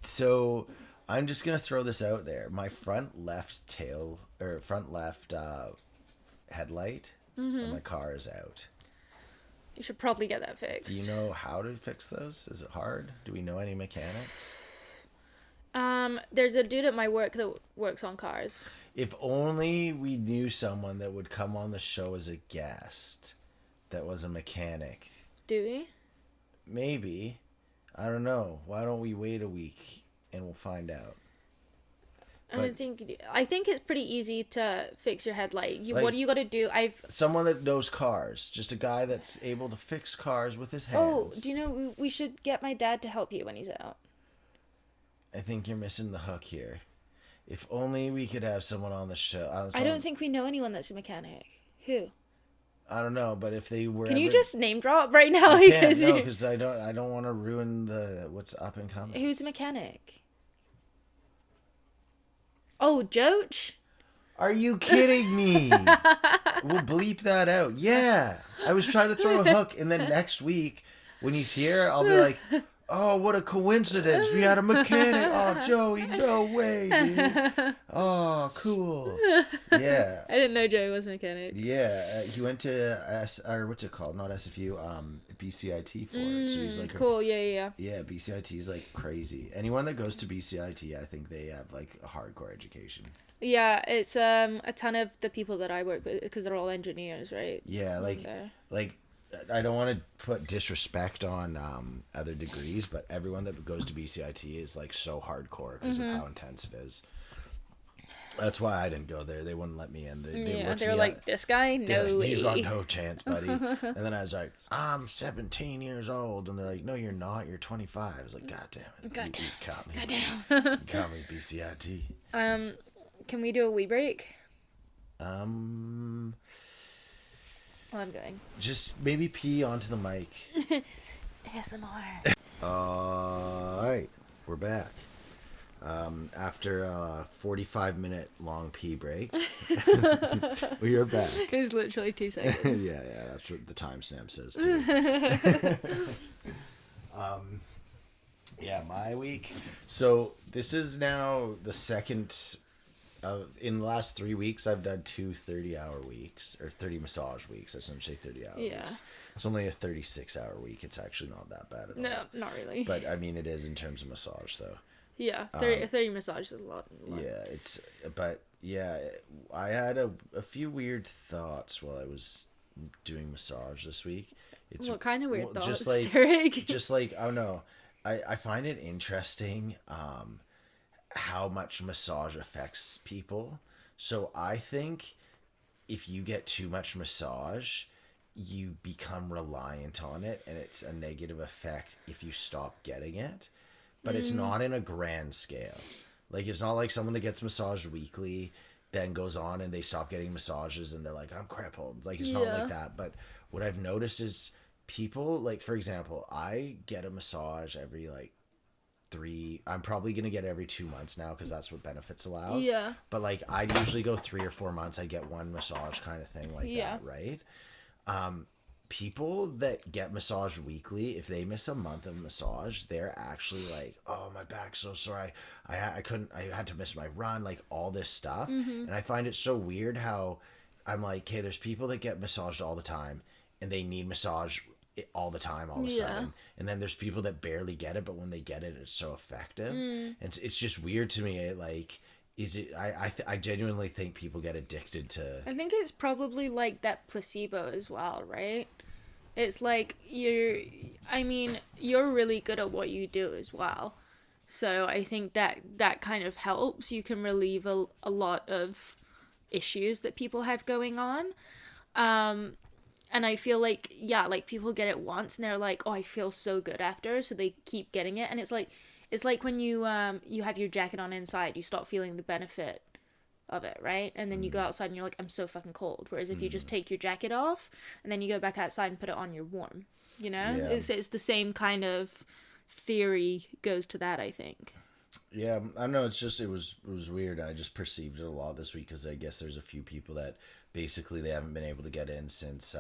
A: So I'm just gonna throw this out there. My front left headlight on my car is out.
B: You should probably get that fixed.
A: Do you know how to fix those? Is it hard? Do we know any mechanics?
B: There's a dude at my work that works on cars.
A: If only we knew someone that would come on the show as a guest that was a mechanic.
B: Do we?
A: Maybe. I don't know. Why don't we wait a week and we'll find out?
B: I think it's pretty easy to fix your headlight. What do you got to do?
A: Someone that knows cars, just a guy that's able to fix cars with his hands.
B: Oh, do you know we should get my dad to help you when he's out?
A: I think you're missing the hook here. If only we could have someone on the show.
B: I don't think we know anyone that's a mechanic. Who?
A: I don't know, but if they were,
B: can you just name drop right now?
A: I can't, no, because I don't want to ruin what's up and coming.
B: Who's a mechanic? Oh, Joach?
A: Are you kidding me? We'll bleep that out. Yeah, I was trying to throw a hook, and then next week when he's here, I'll be like, oh, what a coincidence. We had a mechanic. Oh, Joey, no way, dude. Oh, cool. Yeah.
B: I didn't know Joey was a mechanic.
A: Yeah. He went to, what's it called? Not SFU, BCIT for it. So he's like...
B: Cool, yeah.
A: Yeah, BCIT is like crazy. Anyone that goes to BCIT, I think they have like a hardcore education.
B: Yeah, it's a ton of the people that I work with, because they're all engineers, right?
A: Yeah, like I don't want to put disrespect on other degrees, but everyone that goes to BCIT is like so hardcore because of how intense it is. That's why I didn't go there. They wouldn't let me in. They were like,
B: this guy? No way.
A: You got no chance, buddy. And then I was like, I'm 17 years old. And they're like, no, you're not. You're 25. I was like, God damn it.
B: God
A: You caught me.
B: God damn.
A: You caught me, BCIT.
B: Can we do a wee break?
A: Well,
B: I'm going.
A: Just maybe pee onto the mic.
B: ASMR.
A: Alright, we're back. After a 45-minute long pee break, we are back.
B: It was literally 2 seconds.
A: yeah, that's what the timestamp says too. Yeah, my week. So this is now the second. In the last 3 weeks, I've done 2 30-hour weeks, or 30 massage weeks. I shouldn't say 30-hour weeks. It's only a 36-hour week. It's actually not that bad at all.
B: No, not really.
A: But, I mean, it is in terms of massage, though.
B: Yeah, 30 massages is a lot.
A: Yeah, I had a few weird thoughts while I was doing massage this week.
B: What kind of weird thoughts,
A: just like,
B: Derek?
A: Just like, I don't know. I find it interesting, how much massage affects people. So I think if you get too much massage, you become reliant on it, and it's a negative effect if you stop getting it. But it's not in a grand scale. Like, it's not like someone that gets massaged weekly then goes on and they stop getting massages and they're like, I'm crippled. Like, it's not like that. But what I've noticed is people, like, for example, I get a massage every like 3. I'm probably gonna get every 2 months now because that's what benefits allows. Yeah. But like, I usually go 3 or 4 months. I get one massage kind of thing like that, right? People that get massaged weekly, if they miss a month of massage, they're actually like, oh, my back's so sore. I had to miss my run, like all this stuff. And I find it so weird how I'm like, okay, there's people that get massaged all the time and they need massage all the time, all of a sudden. And then there's people that barely get it, but when they get it, it's so effective. And it's just weird to me. Like, is it? I genuinely think people get addicted to.
B: I think it's probably like that placebo as well, right? It's like you're really good at what you do as well. So I think that kind of helps. You can relieve a lot of issues that people have going on. And I feel like, like people get it once and they're like, oh, I feel so good after. So they keep getting it. And it's like when you have your jacket on inside, you stop feeling the benefit of it, right? And then you go outside and you're like, I'm so fucking cold. Whereas if you just take your jacket off and then you go back outside and put it on, you're warm, you know? Yeah. It's the same kind of theory goes to that, I think.
A: Yeah, I don't know. It's just, it was weird. I just perceived it a lot this week because I guess there's a few people that basically they haven't been able to get in since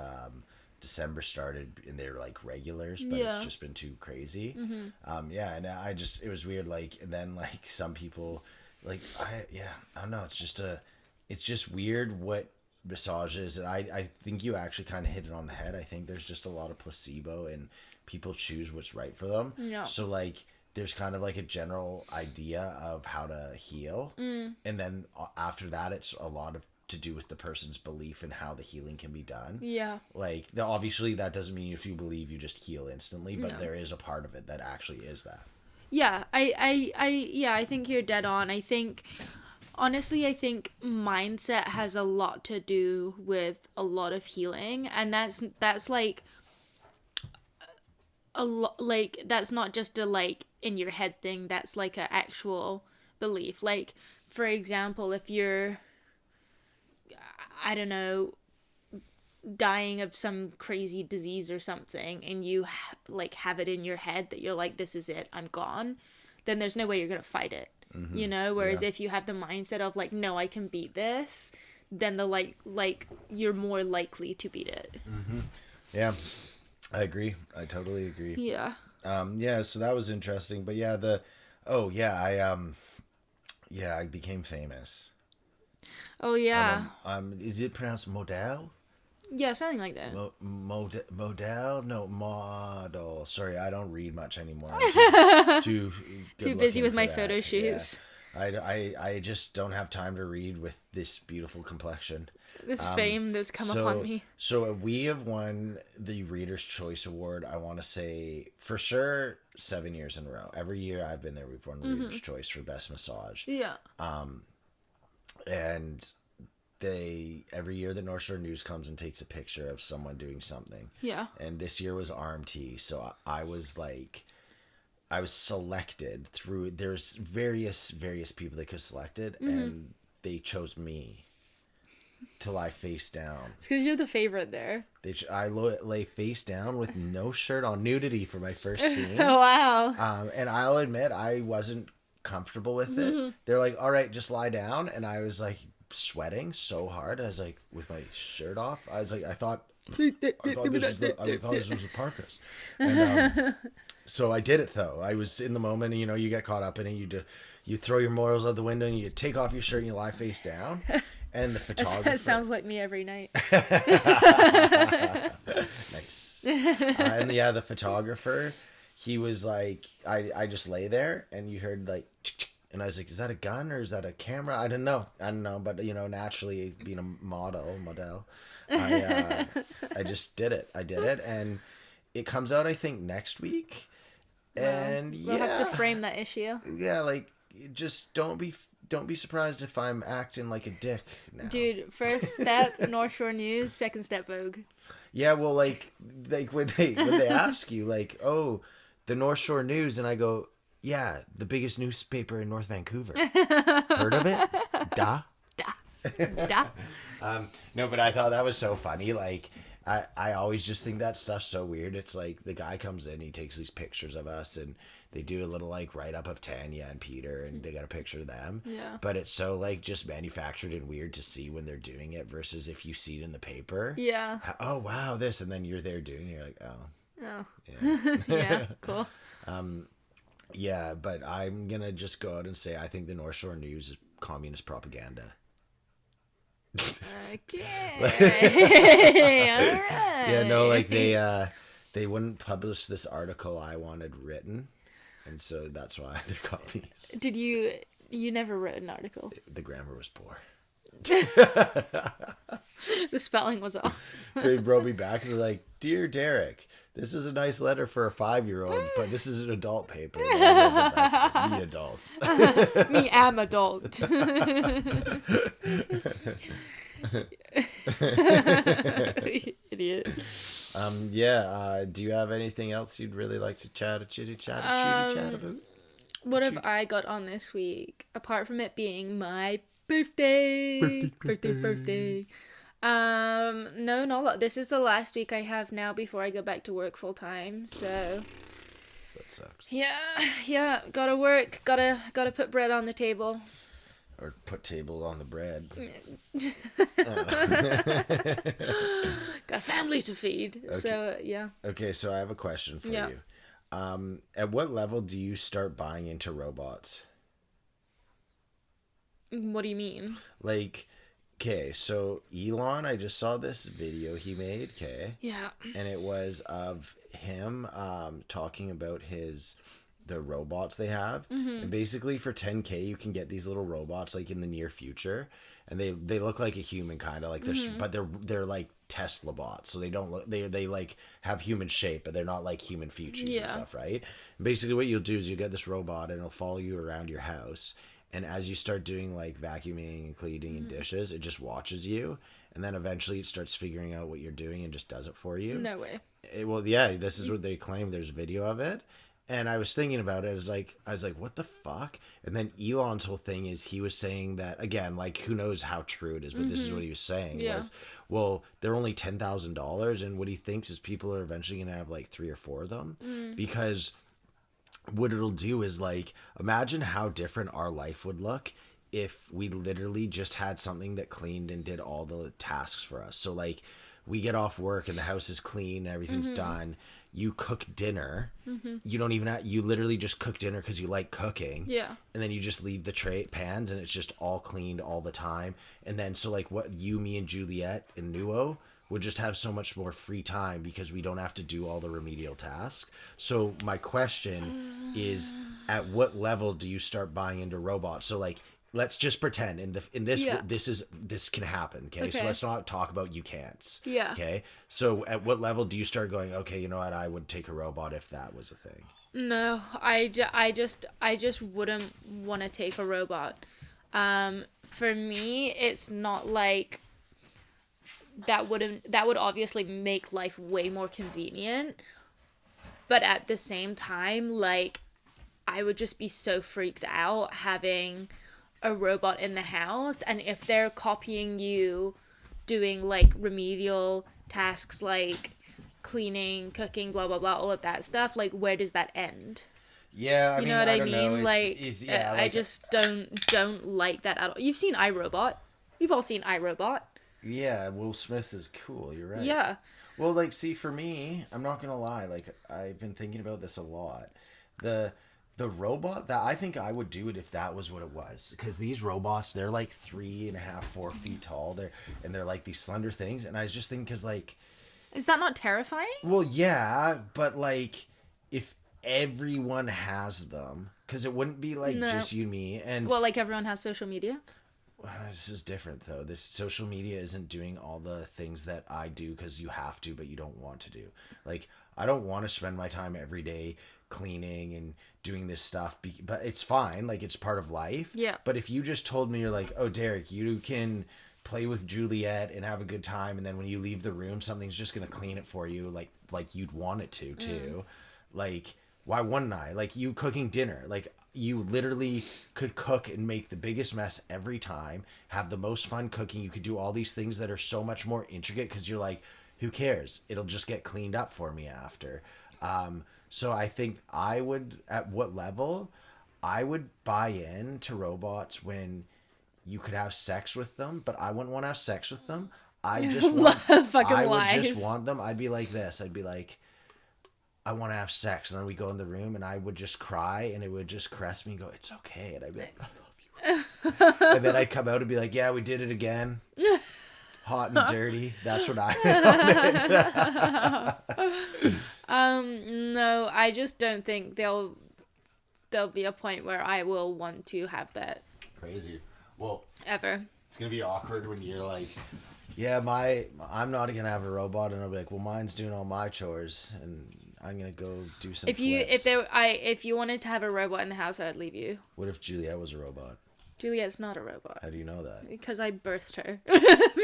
A: December started, and they're like regulars, but it's just been too crazy. And it was weird. Like, and then like some people, like I don't know. It's just weird what massage is, and I think you actually kind of hit it on the head. I think there's just a lot of placebo, and people choose what's right for them. Yeah. So like, there's kind of like a general idea of how to heal, and then after that, it's a lot of to do with the person's belief in how the healing can be done. Yeah. Like, obviously that doesn't mean if you believe you just heal instantly, but there is a part of it that actually is that. Yeah,
B: I think you're dead on. I think, honestly, mindset has a lot to do with a lot of healing, and that's like like that's not just a like in your head thing. That's like an actual belief. Like, for example, if you're, I don't know, dying of some crazy disease or something, and you have it in your head that you're like, this is it, I'm gone, then there's no way you're gonna fight it. You know, whereas if you have the mindset of like, no, I can beat this, then the like you're more likely to beat it.
A: Yeah, I agree. I totally agree.
B: Yeah.
A: So that was interesting. But I became famous.
B: Oh yeah.
A: Is it pronounced model?
B: Yeah, something like that.
A: Model? No, model. Sorry, I don't read much anymore. I'm too
B: busy with my photo shoots.
A: Yeah. I just don't have time to read with this beautiful complexion.
B: This fame that's come upon me.
A: So we have won the Reader's Choice Award, I want to say, for sure, 7 years in a row. Every year I've been there, we've won Reader's Choice for Best Massage. Yeah. And every year the North Shore News comes and takes a picture of someone doing something. Yeah. And this year was RMT, so I was selected through, there's various people they could have selected, and they chose me to lie face down.
B: It's because you're the favorite there.
A: I lay face down with no shirt on, nudity for my first scene.
B: Oh, wow.
A: And I'll admit, I wasn't comfortable with it. They're like, all right, just lie down. And I was like sweating so hard. I was like, with my shirt off. I was like, I thought this was a Parkas. And so I did it though. I was in the moment, and, you get caught up in it. You throw your morals out the window, and you take off your shirt and you lie face down. And the photographer.
B: That sounds like me every night.
A: Nice. And the photographer, he was like, I just lay there, and you heard like, and I was like, is that a gun or is that a camera? I don't know, but naturally being a model, I just did it. I did it, and it comes out, I think, next week. And
B: we'll have to frame that issue.
A: Yeah, like, just don't be surprised if I'm acting like a dick now.
B: Dude, first step, North Shore News, second step, Vogue.
A: Yeah, well, like when they ask you, like, oh, the North Shore News, and I go, yeah, the biggest newspaper in North Vancouver. Heard of it? Da. No, but I thought that was so funny. Like, I always just think that stuff's so weird. It's like the guy comes in, he takes these pictures of us, and they do a little like write up of Tanya and Peter, and they got a picture of them. Yeah. But it's so like just manufactured and weird to see when they're doing it versus if you see it in the paper. Yeah. Oh wow, this, and then you're there doing it, you're like, oh. Oh. Yeah.
B: Yeah, cool.
A: Yeah, but I'm gonna just go out and say I think the North Shore News is communist propaganda. Okay. All right. Yeah, no, like they they wouldn't publish this article I wanted written, and so that's why they're copies.
B: Did you never wrote an article?
A: The grammar was poor.
B: The spelling was off.
A: They wrote me back and were like, "Dear Derek, this is a nice letter for a 5-year-old, but this is an adult paper." Like, me adult.
B: Me am adult. Idiot.
A: Do you have anything else you'd really like to chat about?
B: What have I got on this week apart from it being my birthday? Birthday. No, not a lot. This is the last week I have now before I go back to work full time. So
A: that sucks.
B: Yeah. Gotta work. Gotta put bread on the table.
A: Or put table on the bread.
B: Got a family to feed. Okay. So, yeah.
A: Okay, so I have a question for you. At what level do you start buying into robots?
B: What do you mean?
A: Like, okay, so Elon, I just saw this video he made, okay?
B: Yeah.
A: And it was of him talking about the robots they have. Mm-hmm. And basically for $10K you can get these little robots like in the near future, and they look like a human kind of like but they're like Tesla bots, so they don't look, they like have human shape, but they're not like human features and stuff, right? And basically what you'll do is you get this robot and it'll follow you around your house, and as you start doing like vacuuming and cleaning and dishes, it just watches you, and then eventually it starts figuring out what you're doing and just does it for you.
B: No way.
A: This is what they claim. There's video of it. And I was thinking about it. I was like, what the fuck? And then Elon's whole thing is he was saying that, again, like, who knows how true it is, but this is what he was saying was, well, they're only $10,000. And what he thinks is people are eventually going to have like 3 or 4 of them because what it'll do is, like, imagine how different our life would look if we literally just had something that cleaned and did all the tasks for us. So, like, we get off work and the house is clean and everything's done. You cook dinner. You don't even you literally just cook dinner because you like cooking. Yeah. And then you just leave the pans and it's just all cleaned all the time. And then so like what me and Juliet and Nuo would just have so much more free time because we don't have to do all the remedial tasks. So my question is, at what level do you start buying into robots? So like, let's just pretend this can happen. Okay? So let's not talk about you can'ts. Yeah. Okay. So at what level do you start going, okay, you know what? I would take a robot if that was a thing.
B: No, I just wouldn't want to take a robot. For me, it's not like that would obviously make life way more convenient. But at the same time, like, I would just be so freaked out having a robot in the house, and if they're copying you doing like remedial tasks like cleaning, cooking, blah blah blah, all of that stuff, like where does that end?
A: Yeah,
B: you know what I mean? I just don't like that at all. You've seen iRobot. We've all seen iRobot.
A: Yeah, Will Smith is cool. You're right.
B: Yeah.
A: Well, like, see, for me, I'm not gonna lie. Like, I've been thinking about this a lot. The robot, that I think I would do it if that was what it was, because these robots, they're like 3.5, 4 feet tall. They're like these slender things, and I was just thinking, because like,
B: is that not terrifying?
A: Well, yeah, but like, if everyone has them, because it wouldn't be like just you and me, and
B: well, like everyone has social media.
A: This is different though. This social media isn't doing all the things that I do because you have to, but you don't want to do. Like, I don't want to spend my time every day cleaning and doing this stuff, but it's fine, like, it's part of life. Yeah. But if you just told me, you're like, oh, Derek, you can play with Juliet and have a good time, and then when you leave the room, something's just gonna clean it for you, like you'd want it to too. Like, why wouldn't I? Like, you cooking dinner, like, you literally could cook and make the biggest mess every time, have the most fun cooking. You could do all these things that are so much more intricate because you're like, who cares? It'll just get cleaned up for me after. So I think I would, at what level, I would buy into robots when you could have sex with them, but I wouldn't want to have sex with them. I just want, would just want them. I'd be like this. I'd be like, I want to have sex. And then we go in the room and I would just cry and it would just caress me and go, it's okay. And I'd be like, I love you. And then I'd come out and be like, yeah, we did it again. Hot and dirty. That's what I
B: No, I just don't think there'll be a point where I will want to have that.
A: Crazy. Well,
B: ever.
A: It's gonna be awkward when you're like, yeah, I'm not gonna have a robot, and I'll be like, well, mine's doing all my chores, and I'm gonna go do some. If
B: you wanted to have a robot in the house, I'd leave you.
A: What if Juliet was a robot?
B: Juliet's not a robot.
A: How do you know that?
B: Because I birthed her.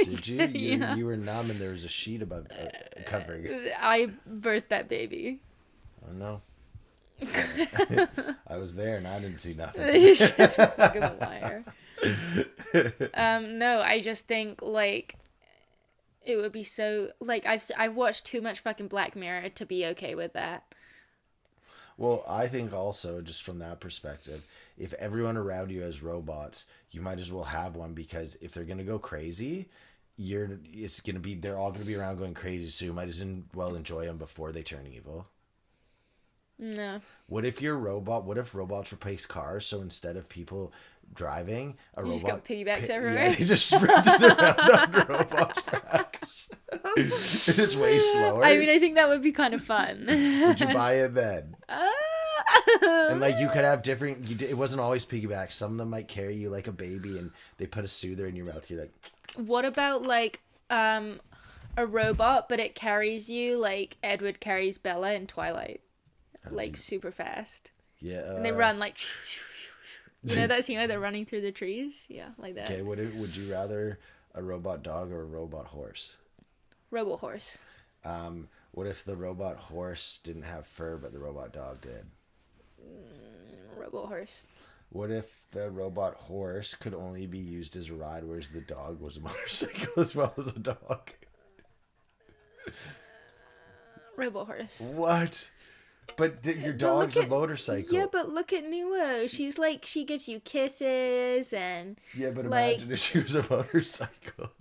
A: Did you? You were numb, and there was a sheet above covering it.
B: I birthed that baby.
A: Oh no. I was there and I didn't see nothing.
B: You're such a fucking liar. No, I just think like it would be so like I've watched too much fucking Black Mirror to be okay with that.
A: Well, I think also just from that perspective, if everyone around you has robots, you might as well have one, because if they're gonna go crazy, they're all gonna be around going crazy, so you might as well enjoy them before they turn evil.
B: No.
A: What if robots replace cars? So instead of people driving, robot
B: just got piggybacks everywhere.
A: Yeah, they just sprinted around on robots' backs. It's way slower.
B: I mean, I think that would be kind of fun.
A: Would you buy it then? And like you could have different. It wasn't always piggyback. Some of them might carry you like a baby, and they put a soother in your mouth. You're like.
B: What about like a robot, but it carries you like Edward carries Bella in Twilight? Like super fast.
A: Yeah.
B: And they run like that scene where they're running through the trees? Yeah, like that.
A: Okay, would you rather a robot dog or a robot horse?
B: Robo horse.
A: What if the robot horse didn't have fur but the robot dog did?
B: Robo horse.
A: What if the robot horse could only be used as a ride, whereas the dog was a motorcycle as well as a dog?
B: Robo horse.
A: What? But your dog's a motorcycle.
B: Yeah, but look at Nuo. She's like, she gives you kisses and...
A: Yeah, but imagine if she was a motorcycle.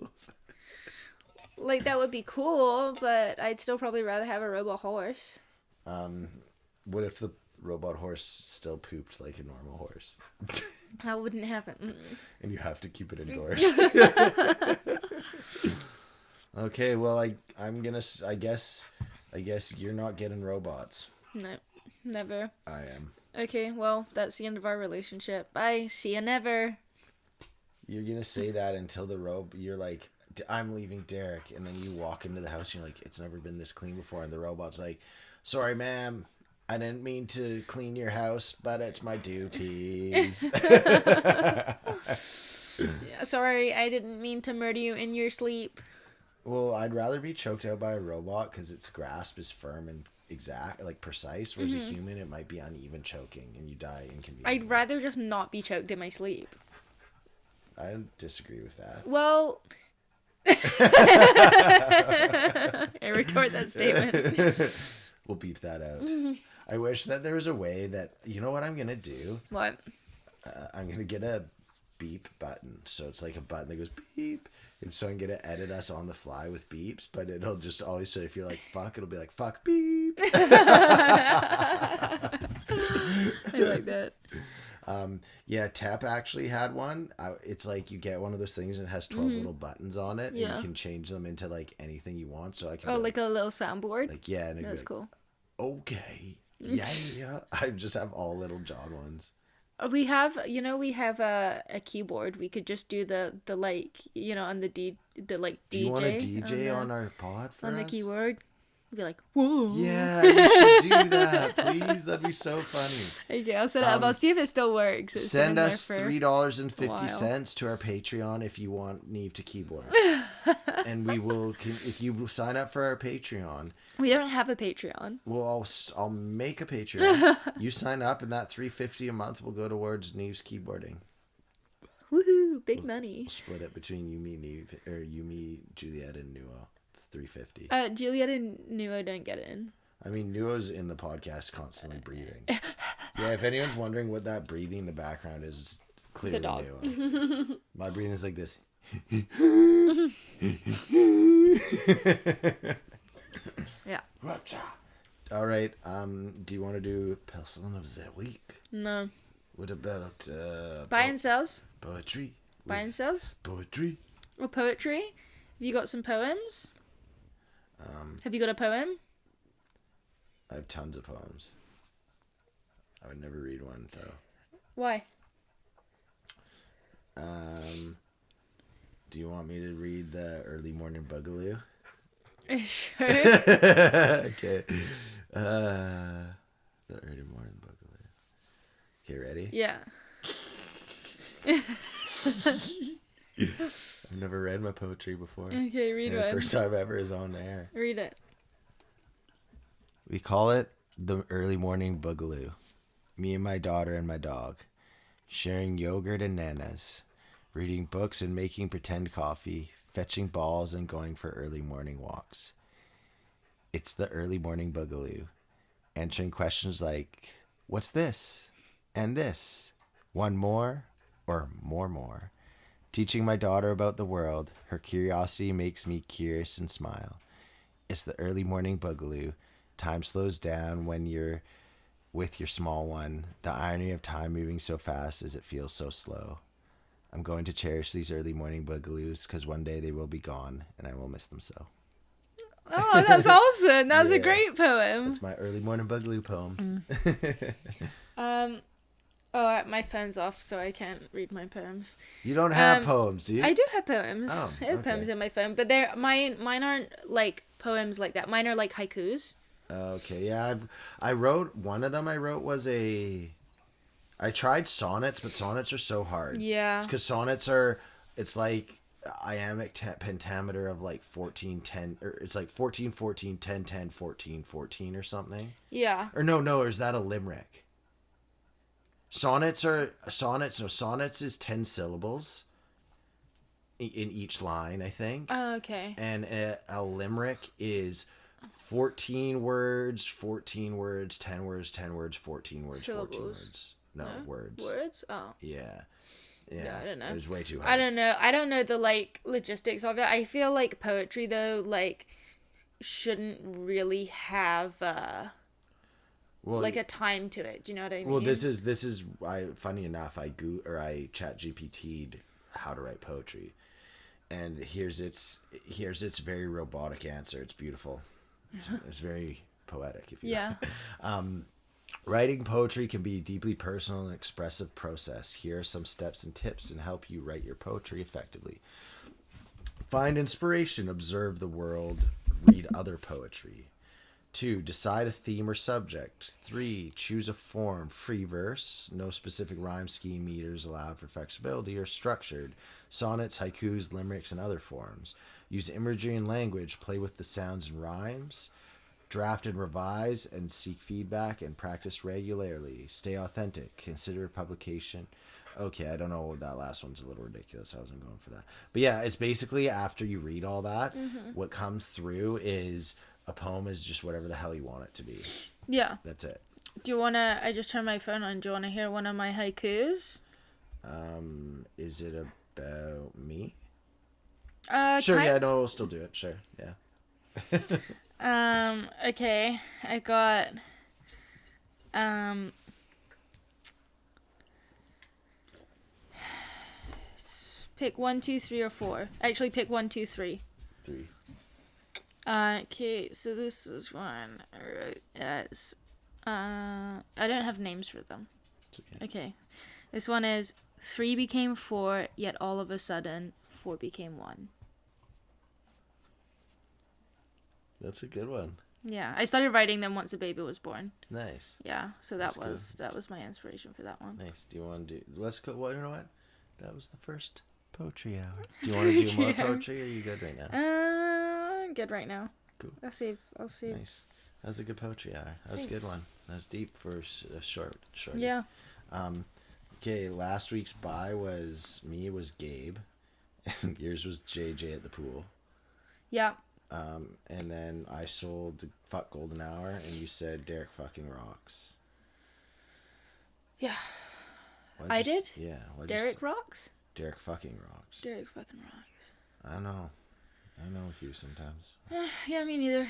B: Like, that would be cool, but I'd still probably rather have a robot horse.
A: What if the robot horse still pooped like a normal horse?
B: That wouldn't happen.
A: And you have to keep it indoors. Okay, well, I guess you're not getting robots.
B: No, never.
A: I am.
B: Okay, well, that's the end of our relationship. Bye. See you never.
A: You're gonna say that until you're like, I'm leaving Derek, and then you walk into the house and you're like, it's never been this clean before, and the robot's like, sorry ma'am, I didn't mean to clean your house, but it's my duties.
B: Yeah, sorry, I didn't mean to murder you in your sleep.
A: Well, I'd rather be choked out by a robot because its grasp is firm and exact, like precise, whereas a human, it might be uneven choking and you die inconveniently.
B: I'd rather just not be choked in my sleep.
A: I don't disagree with that.
B: Well, I retort that statement.
A: We'll beep that out. I wish that there was a way that, you know what I'm gonna do?
B: What?
A: I'm gonna get a beep button, so it's like a button that goes beep. And so I'm going to edit us on the fly with beeps, but it'll just always say, if you're like, fuck, it'll be like, fuck, beep.
B: I like that.
A: Yeah, Tep actually had one. It's like you get one of those things and it has 12 little buttons on it. Yeah. And you can change them into like anything you want. So I can.
B: Oh, like a little soundboard?
A: Like, yeah. And
B: that's
A: like,
B: cool.
A: Okay. Yeah. I just have all Little John ones.
B: We have a keyboard. We could just do the like, on the DJ.
A: Do you want a DJ on our pod for
B: on
A: us?
B: the keyboard? We'd be like, whoa.
A: Yeah, you should do that, please. That'd be so funny.
B: Okay, I'll set it up. I'll see if it still works.
A: Send us $3.50 to our Patreon if you want Neve to keyboard. And we will, if you sign up for our Patreon.
B: We don't have a Patreon.
A: Well, I'll make a Patreon. You sign up, and that $3.50 a month will go towards Neve's keyboarding.
B: Woohoo! Big money.
A: We'll split it between you, me, Neve, or you, me, Juliet, and Nuo. $3.50.
B: Juliet and Nuo don't get in.
A: I mean, Nuo's in the podcast constantly breathing. Yeah, if anyone's wondering what that breathing in the background is, it's clearly
B: the dog.
A: Nuo. My breathing is like this.
B: Yeah.
A: All right. Do you want to do Person of the Week?
B: No.
A: What about
B: buy and sells?
A: Poetry.
B: Buy and sells?
A: Poetry.
B: Or poetry? Have you got some poems? Have you got a poem?
A: I have tons of poems. I would never read one though.
B: Why?
A: Do you want me to read the Early Morning Boogaloo?
B: Sure.
A: Okay. The Early Morning Boogaloo. Okay, ready?
B: Yeah.
A: I've never read my poetry before.
B: Okay, read one.
A: The first time ever is on air.
B: Read it.
A: We call it the Early Morning Boogaloo. Me and my daughter and my dog. Sharing yogurt and nanas. Reading books and making pretend coffee. Fetching balls and going for early morning walks. It's the Early Morning Boogaloo. Answering questions like, what's this? And this? One more? Or more? Teaching my daughter about the world. Her curiosity makes me curious and smile. It's the Early Morning Boogaloo. Time slows down when you're with your small one. The irony of time moving so fast as it feels so slow. I'm going to cherish these early morning boogaloos because one day they will be gone and I will miss them so.
B: Oh, that's awesome. That was a great poem.
A: That's my early morning boogaloo poem.
B: My phone's off, so I can't read my poems.
A: You don't have poems, do you?
B: I do have poems.
A: Oh,
B: I have poems in my phone, but mine aren't like poems like that. Mine are like haikus.
A: Okay, yeah. I wrote, one of them I wrote was I tried sonnets, but sonnets are so hard.
B: Yeah.
A: Because sonnets are, it's like iambic pentameter of like 14, 10, or it's like 14, 14, 10, 10, 14, 14 or something.
B: Yeah.
A: Or no, is that a limerick? Sonnets is 10 syllables in each line, I think.
B: Oh, okay.
A: And a limerick is 14 words, 14 words, 10 words, 10 words, 14 words,
B: syllables.
A: 14 words. No, words.
B: Words? Oh.
A: Yeah.
B: No, I don't know.
A: It was way too hard.
B: I don't know. I don't know the like logistics of it. I feel like poetry though, like, shouldn't really have like a time to it. Do you know what I mean?
A: Well, this is funny enough, I chat GPT'd how to write poetry. And here's its very robotic answer. It's beautiful. It's very poetic, if you will. Writing poetry can be a deeply personal and expressive process. Here are some steps and tips to help you write your poetry effectively. Find inspiration, observe the world, read other poetry. 2, decide a theme or subject. 3, choose a form, free verse, no specific rhyme scheme, meters allowed for flexibility, or structured, sonnets, haikus, limericks, and other forms. Use imagery and language, play with the sounds and rhymes. Draft and revise and seek feedback and practice regularly. Stay authentic. Consider publication. Okay, I don't know. That last one's a little ridiculous. I wasn't going for that. But yeah, it's basically after you read all that, what comes through is a poem is just whatever the hell you want it to be.
B: Yeah.
A: That's it.
B: Do you want to... I just turned my phone on. Do you want to hear one of my haikus?
A: Is it about me?
B: Sure,
A: yeah, no, we'll still do it. Sure, yeah.
B: Okay, I got, pick 1, 2, 3, or 4. Actually, pick 1, 2, 3.
A: 3.
B: Okay, so this is one I wrote as, I don't have names for them.
A: It's okay.
B: Okay, this one is, 3 became 4, yet all of a sudden, 4 became 1.
A: That's a good one.
B: Yeah, I started writing them once the baby was born.
A: Nice.
B: Yeah, so that was my inspiration for that one.
A: Nice. Do you want to do? Let's go. Well, you know what? That was the first poetry hour. Do you want to do more poetry? Or are you good right now?
B: I'm good right now.
A: Cool.
B: I'll save.
A: Nice. That was a good poetry hour. That was a good one. That was deep for a short.
B: Yeah.
A: Okay. Last week's buy was me. It was Gabe, and yours was JJ at the pool.
B: Yeah.
A: And then I sold Fuck Golden Hour, and you said Derek fucking rocks.
B: Yeah. I did?
A: Yeah.
B: Derek rocks?
A: Derek fucking rocks.
B: Derek fucking rocks.
A: I know with you sometimes.
B: Yeah, me neither.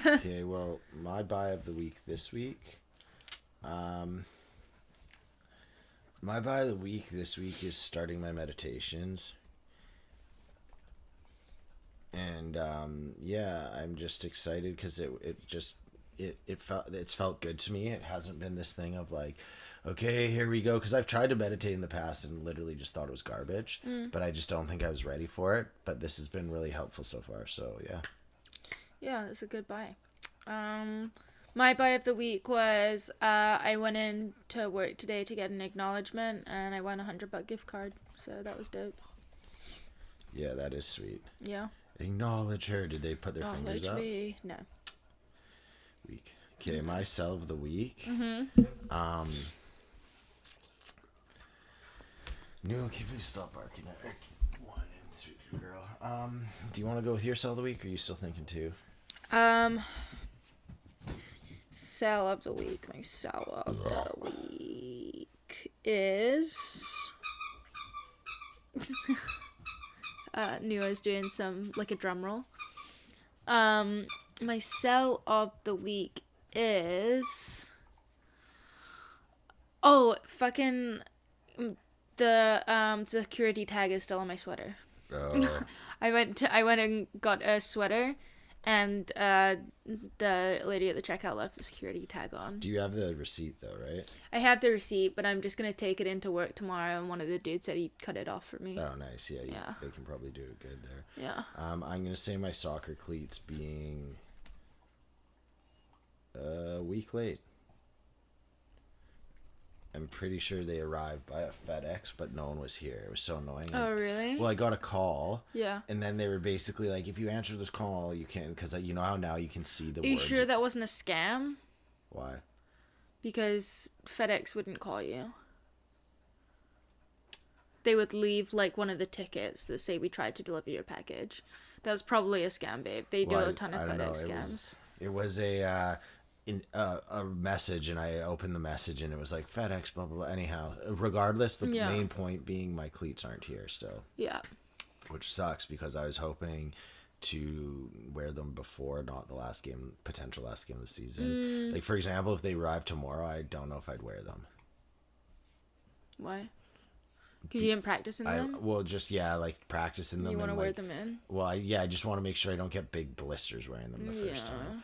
A: Okay, well, my buy of the week this week. My buy of the week this week is starting my meditations. And yeah, I'm just excited because it just it's felt good to me. It hasn't been this thing of like, okay, here we go, because I've tried to meditate in the past and literally just thought it was garbage, but I just don't think I was ready for it. But this has been really helpful so far, so
B: yeah, that's a good buy. My buy of the week was I went in to work today to get an acknowledgement, and I won $100 gift card, so that was dope.
A: Yeah, that is sweet.
B: Yeah.
A: Acknowledge her. Did they put their fingers up?
B: Me. No.
A: Week. Okay, my sell of the week. No, can you please stop barking at her? 1 and 3, girl. Do you want to go with your sell of the week, or are you still thinking too?
B: Sell of the week. My sell of the week is Nua's doing some like a drum roll. My sell of the week is fucking the security tag is still on my sweater.
A: Oh.
B: I went and got a sweater, and the lady at the checkout left the security tag on.
A: Do you have the receipt though, right?
B: I have the receipt, but I'm just gonna take it into work tomorrow, and one of the dudes said he'd cut it off for me.
A: Oh, nice. Yeah. They can probably do it good there.
B: Yeah.
A: I'm gonna say my soccer cleats being a week late. I'm pretty sure they arrived by a FedEx, but no one was here. It was so annoying.
B: Oh, really?
A: Well, I got a call.
B: Yeah.
A: And then they were basically like, if you answer this call, you can, because you know how now you can see the words.
B: Are you sure that wasn't a scam?
A: Why?
B: Because FedEx wouldn't call you. They would leave like one of the tickets that say we tried to deliver your package. That was probably a scam, babe. They do a ton of FedEx scams.
A: It was a message, and I opened the message, and it was like FedEx, blah, blah, blah. Anyhow, regardless, the main point being my cleats aren't here still.
B: Yeah.
A: Which sucks, because I was hoping to wear them before, not the last game, potential last game of the season. Like, for example, if they arrive tomorrow, I don't know if I'd wear them.
B: Why? Because you didn't practice in them?
A: Like practicing them.
B: You want to wear
A: like,
B: them in?
A: Well, I just want to make sure I don't get big blisters wearing them the first time.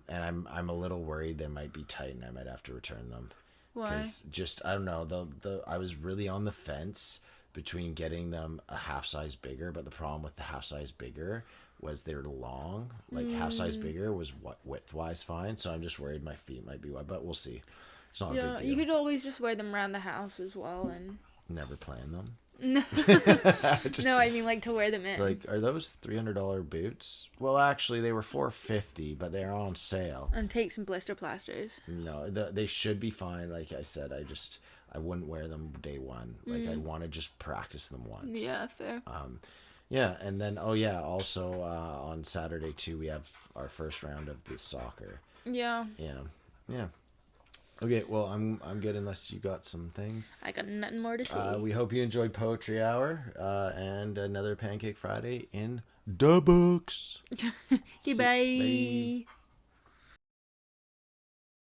A: And I'm a little worried they might be tight, and I might have to return them.
B: Why?
A: Because just, I don't know, I was really on the fence between getting them a half size bigger, but the problem with the half size bigger was they're long. Like half size bigger was width wise fine, so I'm just worried my feet might be wide, but we'll see. It's not a big deal.
B: You could always just wear them around the house as well, and
A: never plan them.
B: No, I mean like to wear them in.
A: Like, are those $300 boots? Well, actually, they were $450, but they're on sale.
B: And take some blister plasters.
A: No, they should be fine. Like I said, I wouldn't wear them day one. Like I'd want to just practice them once.
B: Yeah, fair.
A: Yeah, and then also on Saturday too, we have our first round of the soccer.
B: Yeah.
A: Yeah. Okay, well, I'm good unless you got some things.
B: I got nothing more to say.
A: We hope you enjoyed Poetry Hour and another Pancake Friday in the books.
B: Goodbye.
A: Bye.